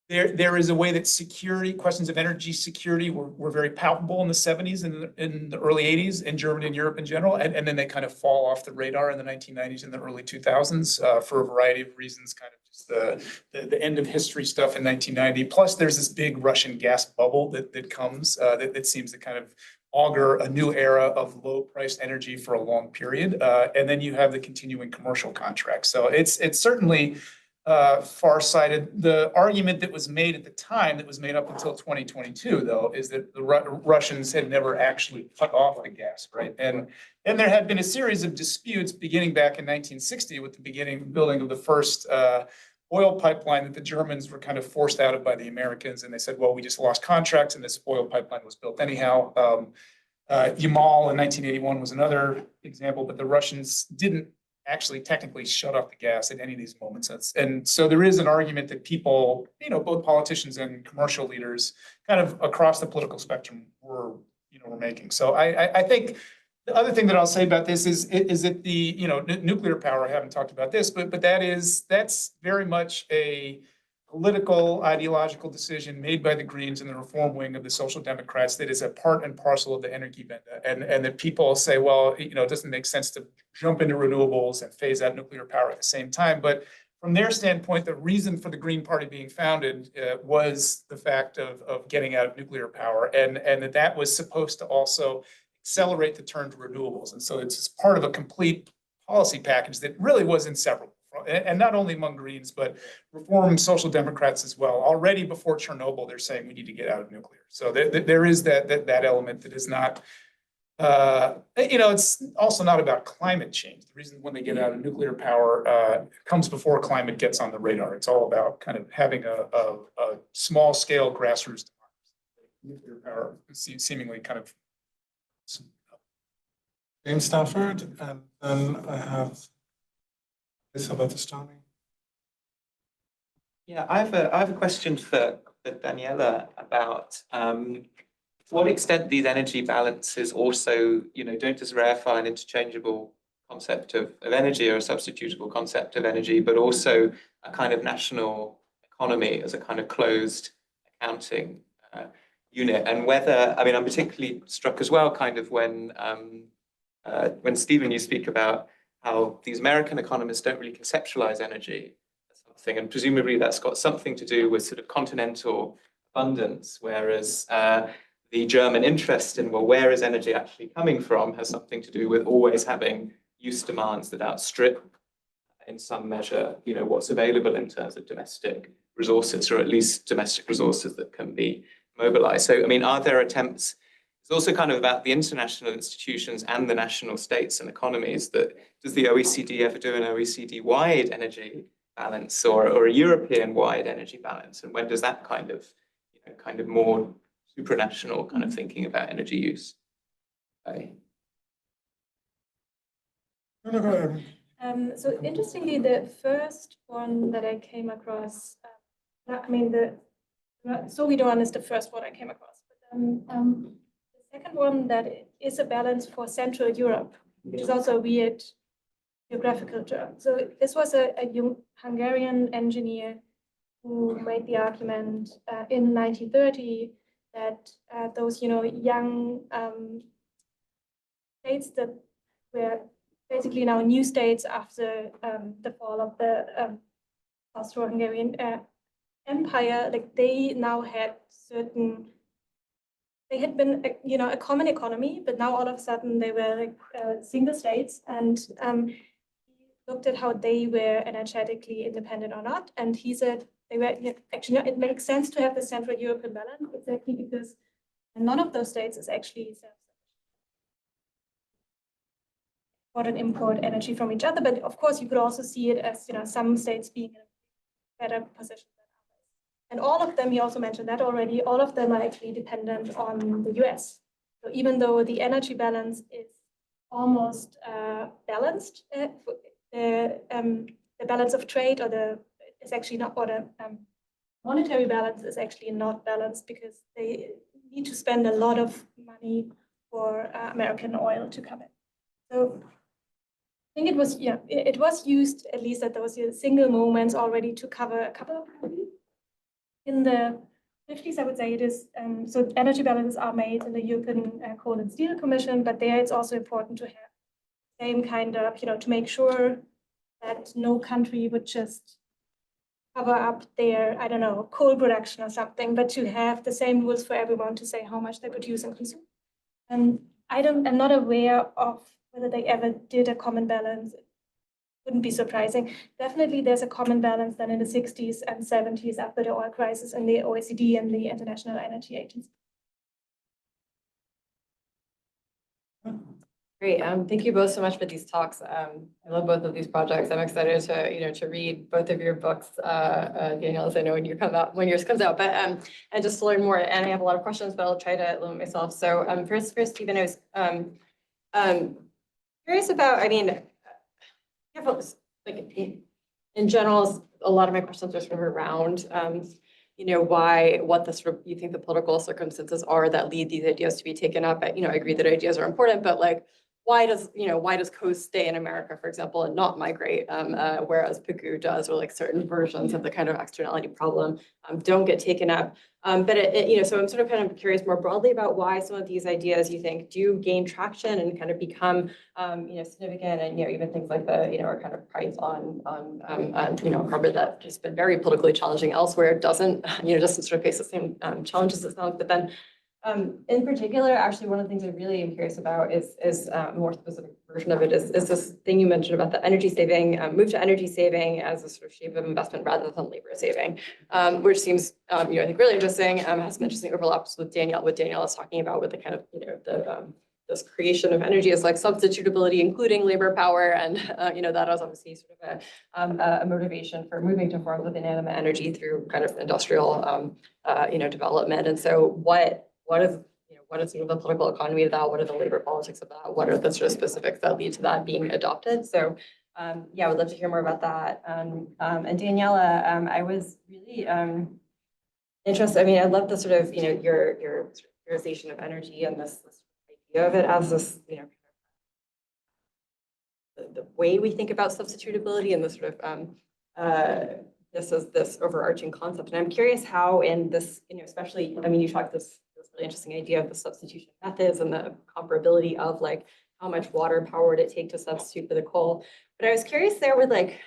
there is a way that questions of energy security were very palpable in the 70s and in the early 80s in Germany and Europe in general. And then they kind of fall off the radar in the 1990s and the early 2000s for a variety of reasons, kind of just the end of history stuff in 1990. Plus, there's this big Russian gas bubble that comes that seems to kind of augur a new era of low-priced energy for a long period. And then you have the continuing commercial contracts. So it's certainly far-sighted. The argument that was made at the time, that was made up until 2022, though, is that the Russians had never actually cut off the gas, right? And there had been a series of disputes beginning back in 1960 with the building of the first oil pipeline that the Germans were kind of forced out of by the Americans. And they said, well, we just lost contracts and this oil pipeline was built anyhow. Yamal in 1981 was another example, but the Russians didn't actually technically shut off the gas at any of these moments. And so there is an argument that people, both politicians and commercial leaders kind of across the political spectrum were making. So I think the other thing that I'll say about this is that the, nuclear power, I haven't talked about this, but that's very much a political, ideological decision made by the Greens and the reform wing of the Social Democrats that is a part and parcel of the Energiewende. And that people say, well, it doesn't make sense to jump into renewables and phase out nuclear power at the same time. But from their standpoint, the reason for the Green Party being founded was the fact of getting out of nuclear power, and that was supposed to also accelerate the turn to renewables. And so it's part of a complete policy package that really was inseparable. And not only among Greens, but Reform Social Democrats as well. Already before Chernobyl, they're saying we need to get out of nuclear. So there is that element that is not, it's also not about climate change. The reason when they get out of nuclear power comes before climate gets on the radar. It's all about kind of having a small scale grassroots democracy. Nuclear power seemingly kind of. James Stanford, and then I have Isabel Tostoni. Yeah, I have a question for Daniela about to what extent these energy balances also, don't just rarefy an interchangeable concept of energy or a substitutable concept of energy, but also a kind of national economy as a kind of closed accounting unit. And whether, I'm particularly struck as well, kind of when Stephen, you speak about how these American economists don't really conceptualize energy as something, and presumably that's got something to do with sort of continental abundance, whereas the German interest in, well, where is energy actually coming from, has something to do with always having use demands that outstrip, in some measure, what's available in terms of domestic resources, or at least domestic resources that can be mobilized. So, are there attempts? It's also kind of about the international institutions and the national states and economies. That does the OECD ever do an OECD-wide energy balance or a European-wide energy balance? And when does that kind of more supranational kind of thinking about energy use? So interestingly, the first one that I came across, the Sogito one is the first one I came across. But the second one that is a balance for Central Europe, which is also a weird geographical term. So this was a Hungarian engineer who made the argument in 1930 that those young states that were basically now new states after the fall of the Austro-Hungarian Empire, like they now had certain they had been, a common economy, but now all of a sudden they were like single states, and he looked at how they were energetically independent or not, and he said they were actually it makes sense to have the Central European balance exactly because none of those states is actually export and import energy from each other. But of course, you could also see it as some states being in a better position than others. And all of them, he also mentioned that already, all of them are actually dependent on the US. So even though the energy balance is almost balanced, the balance of trade is actually not, or the monetary balance is actually not balanced because they need to spend a lot of money for American oil to come in. So I think it was, it was used at least at those single moments already to cover a couple of countries. In the 50s, I would say it is, so energy balances are made in the European Coal and Steel Commission, but there it's also important to have the same kind of, to make sure that no country would just cover up their, I don't know, coal production or something, but to have the same rules for everyone to say how much they produce and consume. And I'm not aware of whether they ever did a common balance. It wouldn't be surprising. Definitely there's a common balance then in the 60s and 70s after the oil crisis and the OECD and the International Energy Agency. Great. Thank you both so much for these talks. I love both of these projects. I'm excited to, to read both of your books, Daniela, as I know when yours comes out, but and just to learn more. And I have a lot of questions, but I'll try to limit myself. So first, Stephen, I was curious about, like in general, a lot of my questions are sort of around, what the sort of, you think the political circumstances are that lead these ideas to be taken up. I agree that ideas are important, but like, why does coast stay in America, for example, and not migrate, whereas Pegu does, or like certain versions of the kind of externality problem don't get taken up. But so I'm sort of kind of curious more broadly about why some of these ideas you think do gain traction and kind of become, significant, and even things like the, our kind of price on carbon that has been very politically challenging elsewhere doesn't sort of face the same challenges it sounds. But then in particular, actually, one of the things I really am curious about is a more specific version of it is this thing you mentioned about the energy saving, move to energy saving as a sort of shape of investment rather than labor saving, which seems, I think really interesting, has some interesting overlaps with Danielle, what Danielle is talking about with the kind of, this creation of energy as like substitutability, including labor power. And, that is obviously sort of a motivation for moving to forms of inanimate energy through kind of industrial, development. And so what is sort of the political economy of that? What are the labor politics of that? What are the sort of specifics that lead to that being adopted? So, I would love to hear more about that. And Daniela, I was really interested. I love the sort of, your theorization of energy and this idea of it as this, the way we think about substitutability and the sort of this overarching concept. And I'm curious how in this, especially, you talked this really interesting idea of the substitution methods and the comparability of like how much water power would it take to substitute for the coal. But I was curious there with like,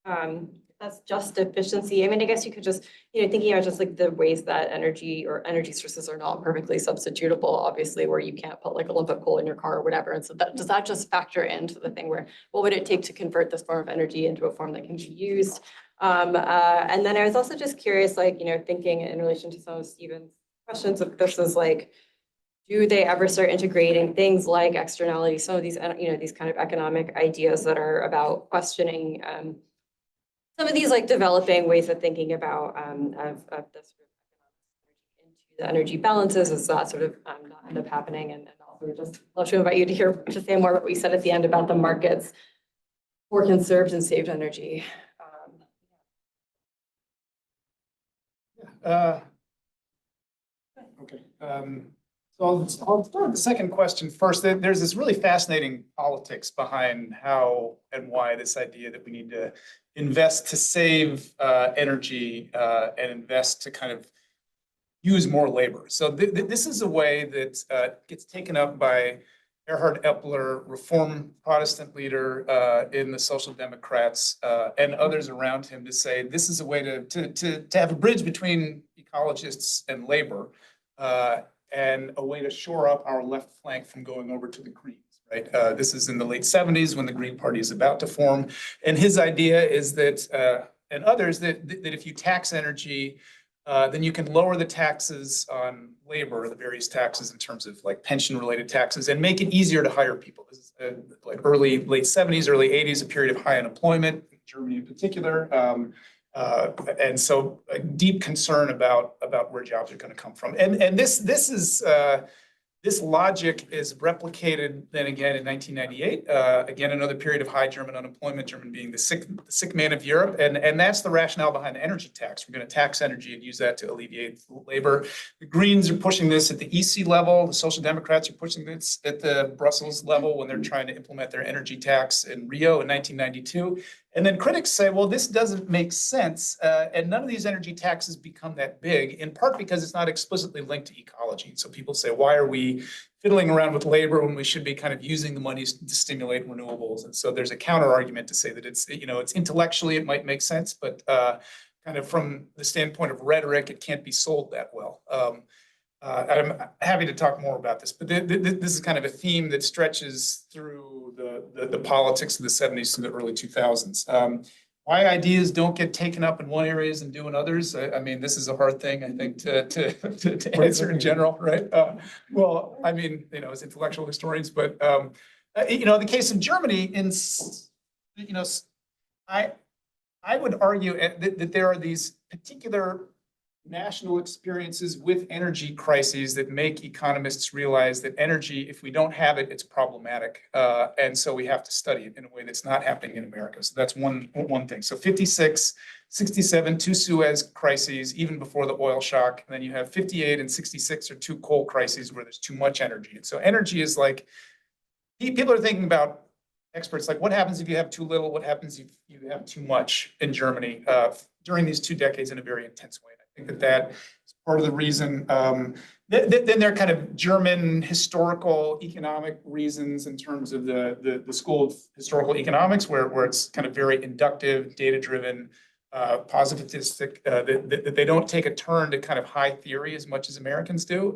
that's just efficiency. I guess you could just, thinking about just like the ways that energy sources are not perfectly substitutable, obviously, where you can't put like a lump of coal in your car or whatever. And so does that just factor into the thing where, what would it take to convert this form of energy into a form that can be used? And then I was also just curious, like, thinking in relation to some of Stephen's questions of this is like, do they ever start integrating things like externality, some of these, these kind of economic ideas that are about questioning some of these like developing ways of thinking about of this into the energy balances? Is that sort of not end up happening? And also just love to invite you to say more about what you said at the end about the markets for conserved and saved energy. Okay. So I'll start with the second question first. There's this really fascinating politics behind how and why this idea that we need to invest to save energy and invest to kind of use more labor. So this is a way that gets taken up by Gerhard Epler, reform Protestant leader in the Social Democrats, and others around him to say this is a way to have a bridge between ecologists and labor. and a way to shore up our left flank from going over to the Greens. Right. This is in the late 70s when the Green Party is about to form. And his idea is that, and others, that if you tax energy, then you can lower the taxes on labor, the various taxes in terms of like pension related taxes, and make it easier to hire people. This is like late 70s, early 80s, a period of high unemployment, in Germany in particular. And so a deep concern about where jobs are going to come from. And this logic is replicated then again in 1998. Again, another period of high German unemployment, German being the sick man of Europe. And that's the rationale behind the energy tax. We're going to tax energy and use that to alleviate labor. The Greens are pushing this at the EC level. The Social Democrats are pushing this at the Brussels level when they're trying to implement their energy tax in Rio in 1992. And then critics say, well, this doesn't make sense. And none of these energy taxes become that big, in part because it's not explicitly linked to ecology. So people say, why are we fiddling around with labor when we should be kind of using the money to stimulate renewables? And so there's a counter argument to say that it's intellectually, it might make sense, but kind of from the standpoint of rhetoric, it can't be sold that well. I'm happy to talk more about this, but this is kind of a theme that stretches through the politics of the 70s to the early 2000s. Why ideas don't get taken up in one areas and do in others? I mean, this is a hard thing, I think, to answer in general, right? Well, I mean, as intellectual historians, but the case of Germany, I would argue that there are these particular national experiences with energy crises that make economists realize that energy, if we don't have it, it's problematic. And so we have to study it in a way that's not happening in America. So that's one thing. So 56, 67, two Suez crises, even before the oil shock. And then you have 58 and 66 are two coal crises where there's too much energy. And so energy is like, people are thinking about, experts, like what happens if you have too little? What happens if you have too much in Germany during these 2 decades in a very intense way? I think that is part of the reason. Then there are kind of German historical economic reasons in terms of the school of historical economics, where it's kind of very inductive, data-driven, positivistic, that they don't take a turn to kind of high theory as much as Americans do.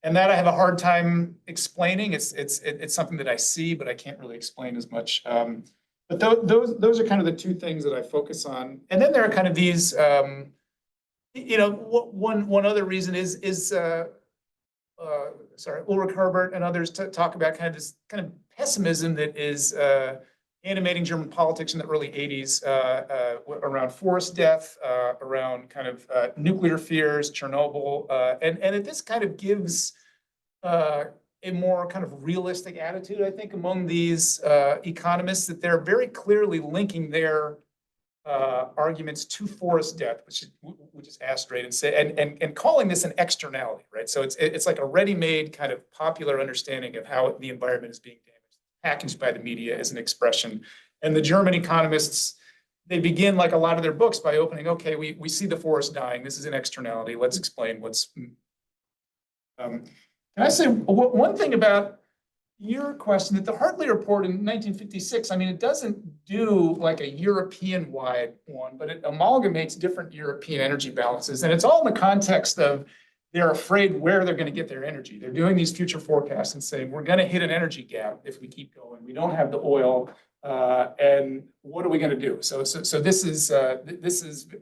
And that I have a hard time explaining. It's something that I see, but I can't really explain as much. But those are kind of the two things that I focus on. And then there are kind of these, one other reason is Ulrich Herbert and others talk about kind of this kind of pessimism that is animating German politics in the early 80s around forest death, around kind of nuclear fears, Chernobyl, and this kind of gives a more kind of realistic attitude, I think, among these economists, that they're very clearly linking their arguments to forest death, which is asteroid, and calling this an externality, right? So it's like a ready-made kind of popular understanding of how the environment is being damaged, packaged by the media as an expression. And the German economists, they begin, like a lot of their books, by opening, okay, we see the forest dying. This is an externality. Let's explain what's. Can I say one thing about your question, that the Hartley report in 1956, I mean, it doesn't do like a European-wide one, but it amalgamates different European energy balances. And it's all in the context of they're afraid where they're going to get their energy. They're doing these future forecasts and saying, we're going to hit an energy gap if we keep going. We don't have the oil. And what are we going to do? So this is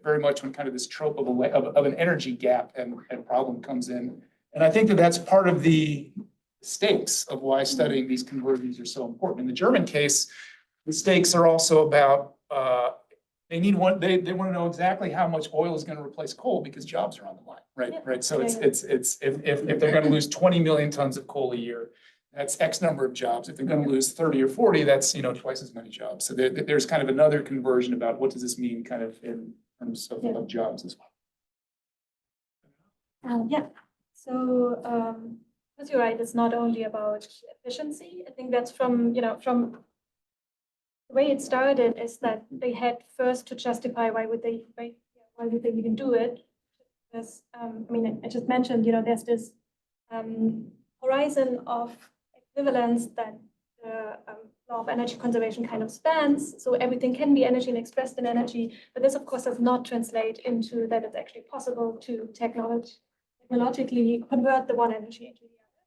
very much when kind of this trope of an energy gap and problem comes in. And I think that that's part of the stakes of why studying these conversions are so important. In the German case, the stakes are also about they want to know exactly how much oil is going to replace coal, because jobs are on the line, right? Yeah. Right. So it's if they're going to lose 20 million tons of coal a year, that's X number of jobs. If they're going to lose 30 or 40, that's twice as many jobs. So there's kind of another conversion about what does this mean, kind of in terms of jobs as well. Yeah. So. As you're right, it's not only about efficiency. I think that's from the way it started is that they had first to justify why would they even do it. Because I mean, I just mentioned, there's this horizon of equivalence that the law of energy conservation kind of spans. So everything can be energy and expressed in energy, but this of course does not translate into that it's actually possible to technologically technologically convert the one energy into the other.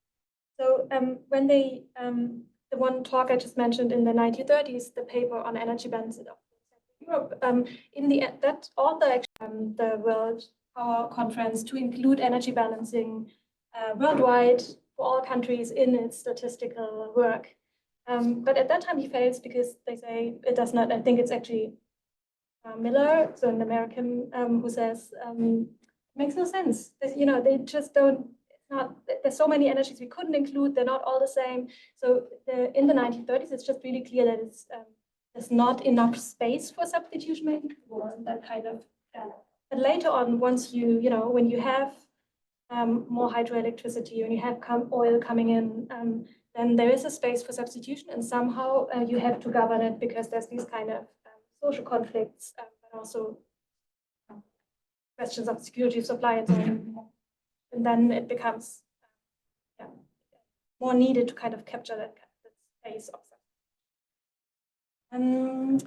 So when they, the one talk I just mentioned in the 1930s, the paper on energy balance of Europe, in the end, that author the World Power Conference to include energy balancing worldwide for all countries in its statistical work. But at that time he fails because they say it does not, I think it's actually Miller, so an American, who says, makes no sense. You know, they just don't, it's not, there's so many energies we couldn't include, they're not all the same. So in the 1930s, it's just really clear that it's, there's not enough space for substitution or that kind of, but later on, once you know, when you have more hydroelectricity, when you have oil coming in, then there is a space for substitution, and somehow you have to govern it because there's these kind of social conflicts, but also questions of security of supply and so on. And then it becomes more needed to kind of capture that space of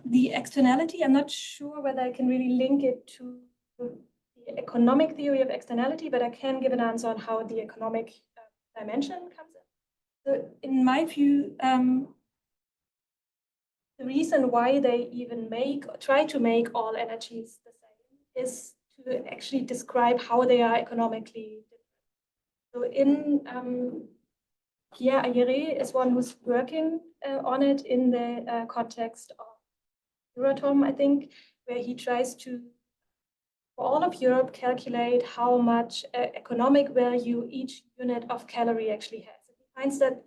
the externality. I'm not sure whether I can really link it to the economic theory of externality, but I can give an answer on how the economic dimension comes in. So in my view, the reason why they even try to make all energies the same is to actually describe how they are economically different. So in Pierre Ayeré is one who's working on it in the context of Euratom, I think, where he tries to, for all of Europe, calculate how much economic value each unit of calorie actually has. And he finds that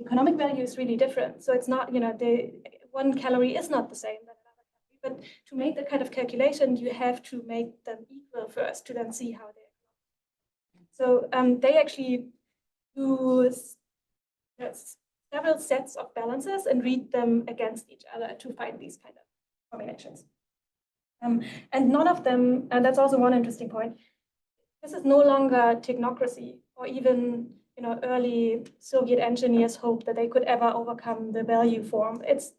economic value is really different. So it's not, you know, the 1 calorie is not the same than another calorie. But to make that kind of calculation, you have to make them equal first to then see how they're. So they actually do several sets of balances and read them against each other to find these kind of combinations. And none of them, and that's also one interesting point, this is no longer technocracy, or even, you know, early Soviet engineers hoped that they could ever overcome the value form. It's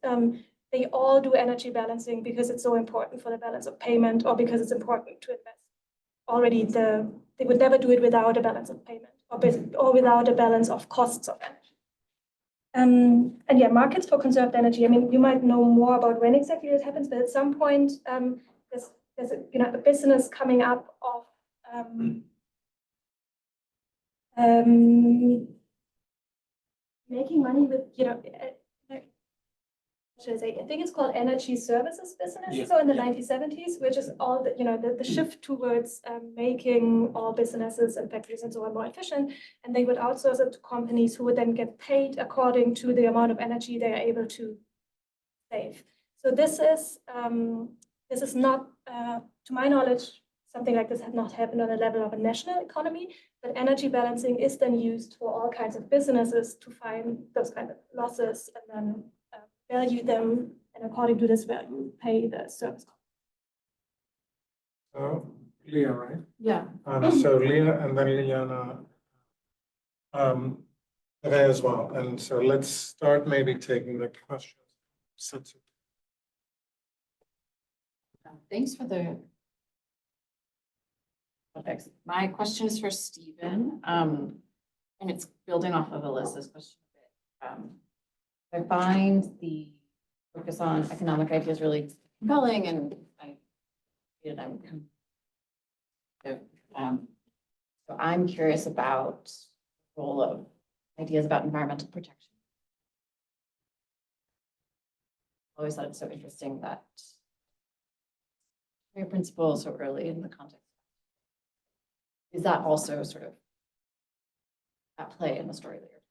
they all do energy balancing because it's so important for the balance of payment, or because it's important to invest. Already they would never do it without a balance of payment, or without a balance of costs of energy. And yeah, markets for conserved energy. I mean, you might know more about when exactly this happens, but at some point there's a, you know, a business coming up of making money with, you know, should I say, I think it's called energy services business. Yeah. So in the 1970s, which is all the, you know, the shift towards making all businesses and factories and so on more efficient, and they would outsource it to companies who would then get paid according to the amount of energy they are able to save. So this is not, to my knowledge, something like this had not happened on the level of a national economy, but energy balancing is then used for all kinds of businesses to find those kind of losses and then value them, and according to this value, pay the service cost. So Leah, right? Yeah. So Leah and then Liana as well. And so let's start maybe taking the questions. Thanks for the topics. My question is for Stephen, and it's building off of Alyssa's question a bit. I find the focus on economic ideas really compelling, and so I'm curious about the role of ideas about environmental protection. I always thought it's so interesting that your principle so early in the context. Is that also sort of at play in the story that you're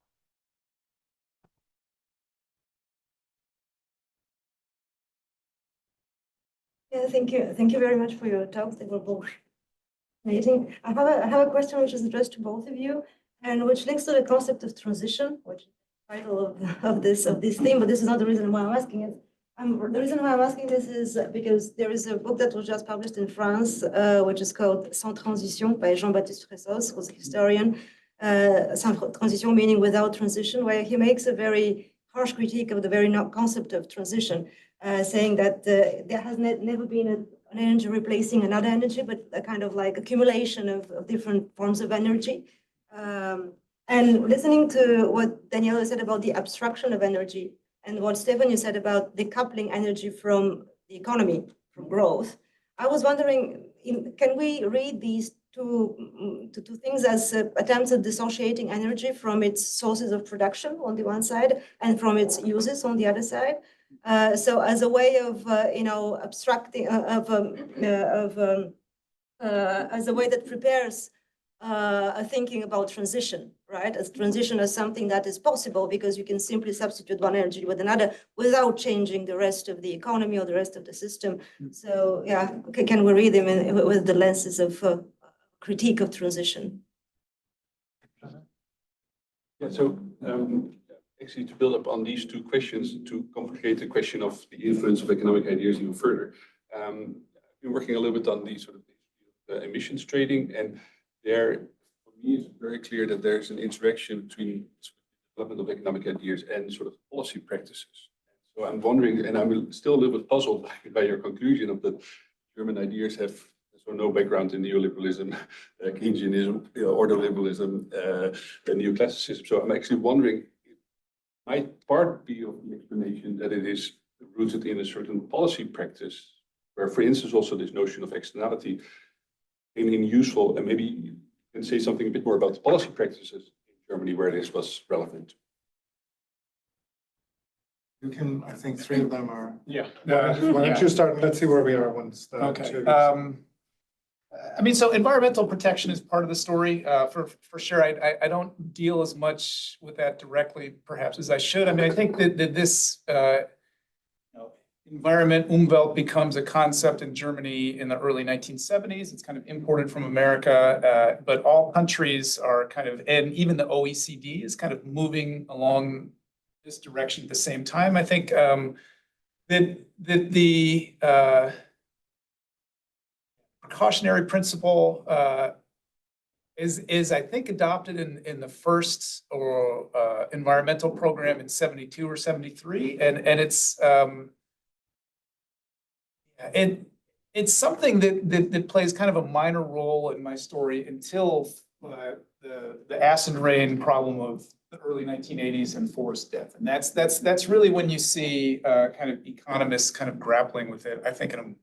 Yeah, thank you. Thank you very much for your talks. They were both amazing. I have a question which is addressed to both of you, and which links to the concept of transition, which is the title of this theme. But this is not the reason why I'm asking it. The reason why I'm asking this is because there is a book that was just published in France, which is called Sans Transition by Jean-Baptiste Fressos, who's a historian. Sans transition meaning without transition, where he makes a very harsh critique of the very concept of transition. Saying that there has never been an energy replacing another energy, but a kind of like accumulation of different forms of energy. And listening to what Daniela said about the abstraction of energy and what Stefan you said about decoupling energy from the economy, from growth, I was wondering, can we read these two things as attempts at dissociating energy from its sources of production on the one side and from its uses on the other side? So as a way of, abstracting, as a way that prepares thinking about transition, right? As transition as something that is possible because you can simply substitute one energy with another without changing the rest of the economy or the rest of the system. So yeah, can we read them with the lenses of critique of transition? Yeah, so actually to build up on these two questions, to complicate the question of the influence of economic ideas even further, I've been working a little bit on the sort of emissions trading, and there, for me, it's very clear that there's an interaction between the development of economic ideas and sort of policy practices. So I'm wondering, and I'm still a little bit puzzled by your conclusion of that German ideas have no background in neoliberalism, Keynesianism, ordoliberalism, neoclassicism. So I'm actually wondering, might part be of the explanation that it is rooted in a certain policy practice, where, for instance, also this notion of externality came in useful, and maybe you can say something a bit more about the policy practices in Germany where this was relevant. You can, I think 3 of them are. Yeah. Why don't you start? Let's see where we are once. Okay. I mean, so environmental protection is part of the story. For sure, I don't deal as much with that directly, perhaps, as I should. I mean, I think that this environment, Umwelt, becomes a concept in Germany in the early 1970s. It's kind of imported from America, but all countries are kind of, and even the OECD is kind of moving along this direction at the same time. I think that the precautionary principle is I think adopted in the first environmental program in 72 or 73, and it's something that plays kind of a minor role in my story until the acid rain problem of the early 1980s and forest death, and that's really when you see kind of economists kind of grappling with it. I think in a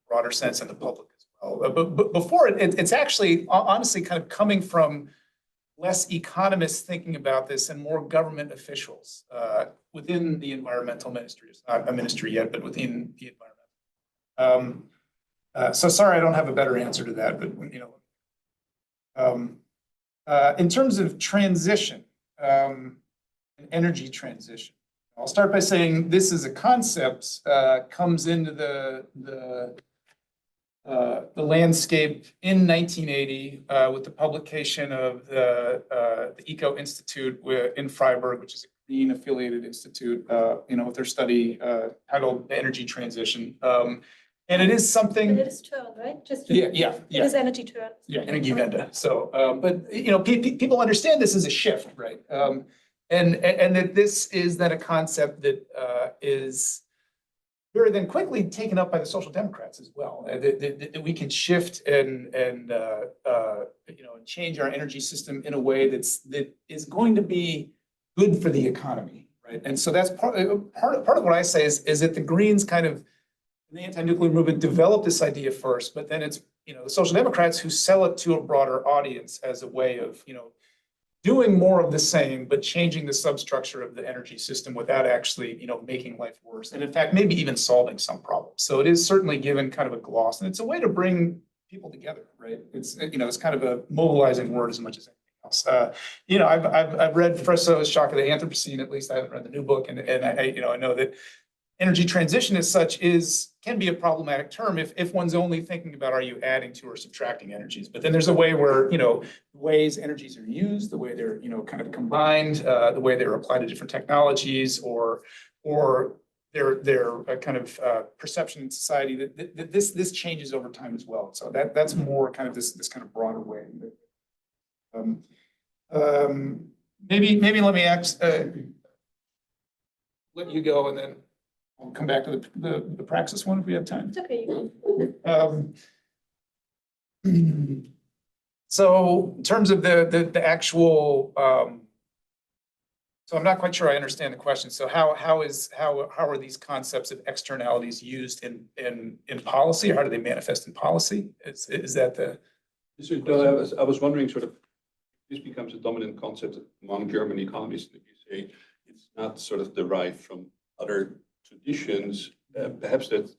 broader sense in the public. But before it's actually honestly kind of coming from less economists thinking about this and more government officials within the environmental ministry. It's not a ministry yet, but within the environment. So sorry, I don't have a better answer to that, but in terms of transition, energy transition, I'll start by saying this is a concept comes into the landscape in 1980 with the publication of the Eco Institute in Freiburg, which is a green affiliated institute, with their study titled The Energy Transition. And it is something. It is turn, right? Just Yeah. It is energy turn. Yeah, Energiewende. So, but people understand this as a shift, right? And that this is then a concept that is very then quickly taken up by the Social Democrats as well. That we can shift and change our energy system in a way that is going to be good for the economy, right? And so that's part of what I say is that the Greens kind of, the anti-nuclear movement, developed this idea first, but then it's the Social Democrats who sell it to a broader audience as a way of doing more of the same, but changing the substructure of the energy system without actually making life worse, and in fact maybe even solving some problems. So it is certainly given kind of a gloss, and it's a way to bring people together, right? It's it's kind of a mobilizing word as much as anything else. I've read Fresso's Shock of the Anthropocene. At least I haven't read the new book, and I know that energy transition as such can be a problematic term if one's only thinking about, are you adding to or subtracting energies? But then there's a way where, the ways energies are used, the way they're, kind of combined, the way they're applied to different technologies, or their kind of perception in society, that this changes over time as well. So that's more kind of this kind of broader way. Maybe let me let you go, and then We'll come back to the praxis one if we have time. It's okay. So in terms of the actual, so I'm not quite sure I understand the question. So how are these concepts of externalities used in policy, or how do they manifest in policy? Is that the? So, no, I was wondering, sort of, this becomes a dominant concept among German economists. If you say it's not sort of derived from other traditions, perhaps that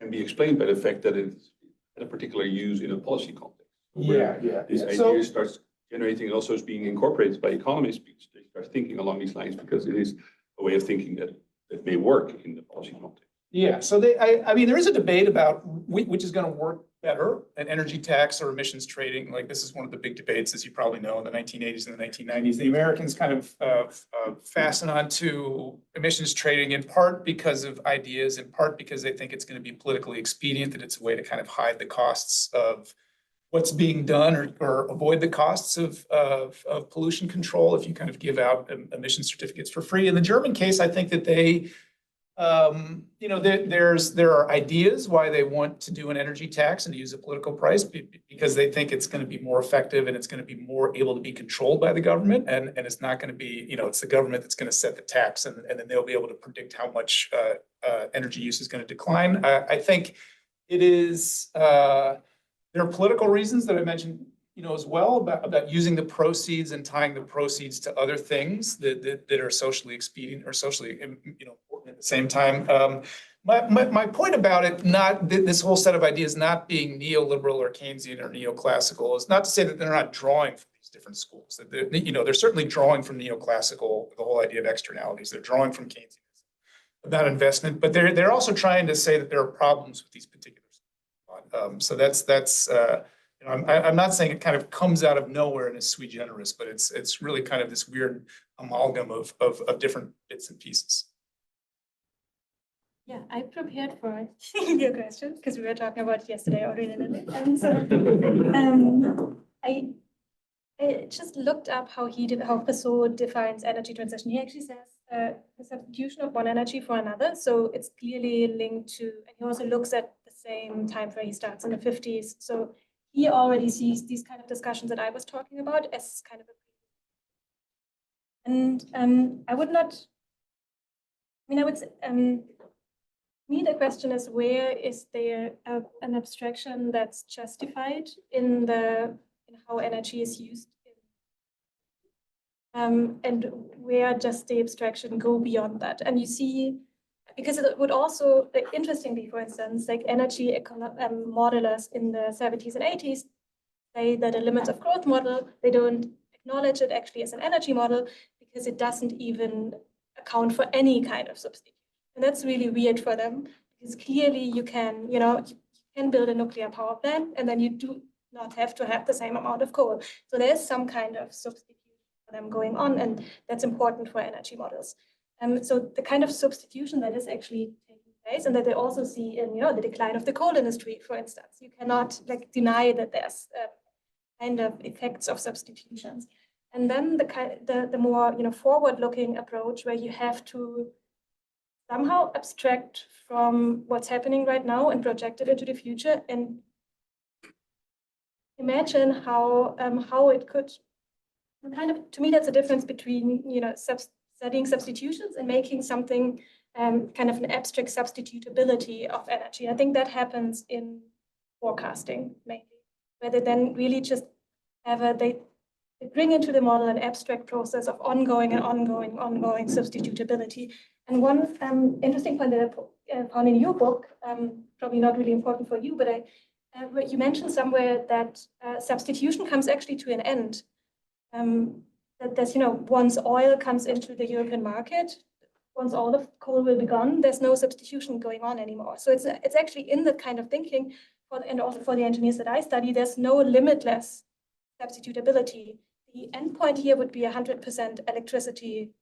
can be explained by the fact that it's had a particular use in a policy context. Yeah. This idea starts generating, also is being incorporated by economists because they start thinking along these lines, because it is a way of thinking that may work in the policy context. Yeah, so I mean, there is a debate about which is going to work better, an energy tax or emissions trading. Like, this is one of the big debates, as you probably know, in the 1980s and the 1990s. The Americans kind of fasten onto emissions trading in part because of ideas, in part because they think it's going to be politically expedient, that it's a way to kind of hide the costs of what's being done, or avoid the costs of pollution control if you kind of give out emission certificates for free. In the German case, I think that they, you know, there are ideas why they want to do an energy tax and to use a political price, because they think it's going to be more effective and it's going to be more able to be controlled by the government, and it's not going to be, you know, it's the government that's going to set the tax, and then they'll be able to predict how much energy use is going to decline. I think it is. There are political reasons that I mentioned, you know, as well, about using the proceeds and tying the proceeds to other things that are socially expedient or socially, you know, important at the same time. My point about it, not this whole set of ideas not being neoliberal or Keynesian or neoclassical, is not to say that they're not drawing from these different schools. That you know, they're certainly drawing from neoclassical, the whole idea of externalities. They're drawing from Keynesianism about investment, but they're also trying to say that there are problems with these particular. So that's you know, I'm not saying it kind of comes out of nowhere and is sui generis, but it's really kind of this weird amalgam of different bits and pieces. Yeah, I prepared for your question because we were talking about it yesterday already. And so I just looked up how Rousseau defines energy transition. He actually says the substitution of one energy for another. So it's clearly linked to, and he also looks at the same time frame. He starts in the 50s. So he already sees these kind of discussions that I was talking about as kind of a, and I would not, I mean, I would say, me, the question is, where is there an abstraction that's justified in how energy is used, and where does the abstraction go beyond that? And you see, because it would also, like, interestingly, for instance, like energy modelers in the 70s and 80s say that a limits of growth model, they don't acknowledge it actually as an energy model because it doesn't even account for any kind of substitution. And that's really weird for them, because clearly you can, you know, you can build a nuclear power plant and then you do not have to have the same amount of coal. So there's some kind of substitution for them going on, and that's important for energy models. So the kind of substitution that is actually taking place, and that they also see in, you know, the decline of the coal industry, for instance, you cannot like deny that there's kind of effects of substitutions. And then the more, you know, forward-looking approach, where you have to somehow abstract from what's happening right now and project it into the future, and imagine how it could kind of, to me, that's a difference between, you know, studying substitutions and making something kind of an abstract substitutability of energy. I think that happens in forecasting mainly, where they then really just have they bring into the model an abstract process of ongoing substitutability. And one interesting point that I found in your book, probably not really important for you, but you mentioned somewhere that substitution comes actually to an end. That there's, you know, once oil comes into the European market, once all the coal will be gone, there's no substitution going on anymore. So it's actually in that kind of thinking, and also for the engineers that I study, there's no limitless substitutability. The endpoint here would be 100% electricity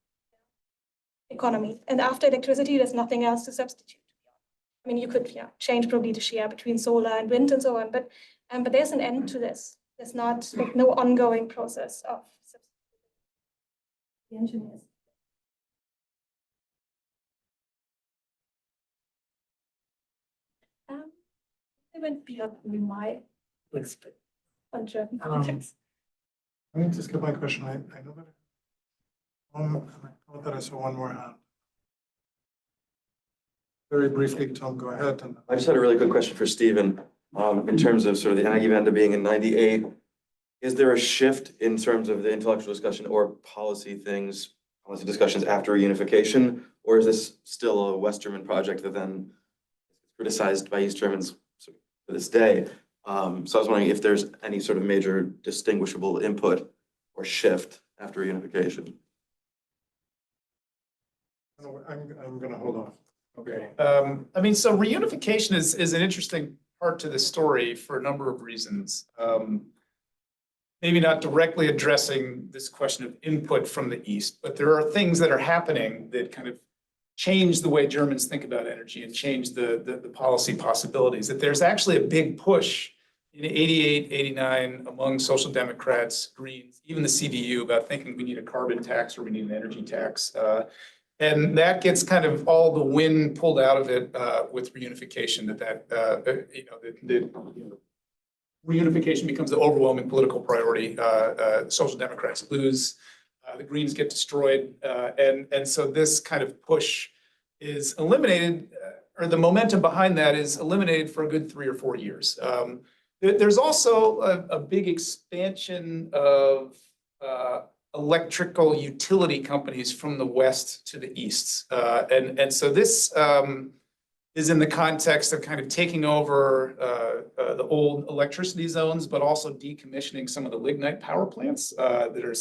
economy. And after electricity, there's nothing else to substitute. I mean, you could change probably the share between solar and wind and so on, but there's an end to this. There's not like no ongoing process of substitution. The engineers. went beyond my expert on German context. Let me just get my question. I know that. And I thought that I saw one more hand. Very briefly, Tom, go ahead. And I just had a really quick question for Stephen. In terms of sort of the Energiewende being in 98, is there a shift in terms of the intellectual discussion or policy discussions after reunification? Or is this still a West German project that then is criticized by East Germans to this day? So I was wondering if there's any sort of major distinguishable input or shift after reunification. I'm going to hold off. Okay. I mean, so reunification is an interesting part to the story for a number of reasons. Maybe not directly addressing this question of input from the East, but there are things that are happening that kind of change the way Germans think about energy and change the policy possibilities. That there's actually a big push in 88, 89 among social democrats, Greens, even the CDU about thinking we need a carbon tax or we need an energy tax. And that gets kind of all the wind pulled out of it with reunification. Reunification becomes the overwhelming political priority. Social Democrats lose, the Greens get destroyed, and so this kind of push is eliminated, or the momentum behind that is eliminated for a good 3 or 4 years. There's also a big expansion of electrical utility companies from the West to the East. And so this is in the context of kind of taking over the old electricity zones, but also decommissioning some of the lignite power plants that are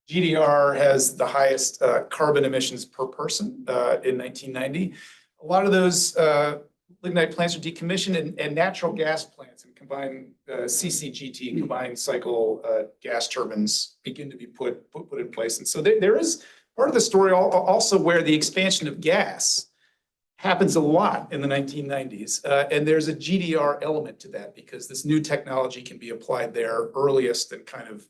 GDR has the highest carbon emissions per person in 1990. A lot of those lignite plants are decommissioned and natural gas plants and combined CCGT, combined cycle gas turbines begin to be put in place. And so there is part of the story also where the expansion of gas happens a lot in the 1990s. And there's a GDR element to that because this new technology can be applied there earliest and kind of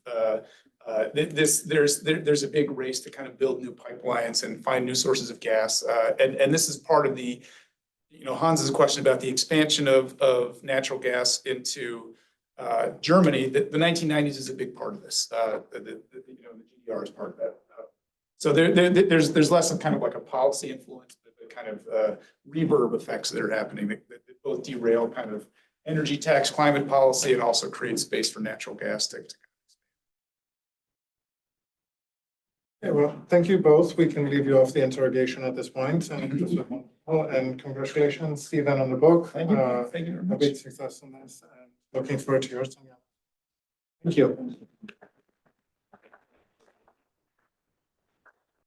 there's a big race to kind of build new pipelines and find new sources of gas. And this is part of the Hans's question about the expansion of natural gas into Germany. The 1990s is a big part of this. The GDR is part of that. So there's less of kind of like a policy influence, but the kind of reverb effects that are happening that both derail kind of energy tax, climate policy, and also create space for natural gas to Okay, well, thank you both. We can leave you off the interrogation at this point. And congratulations, Stephen, on the book. Thank you. Thank you very much. A big success on this, and looking forward to yours. Thank you.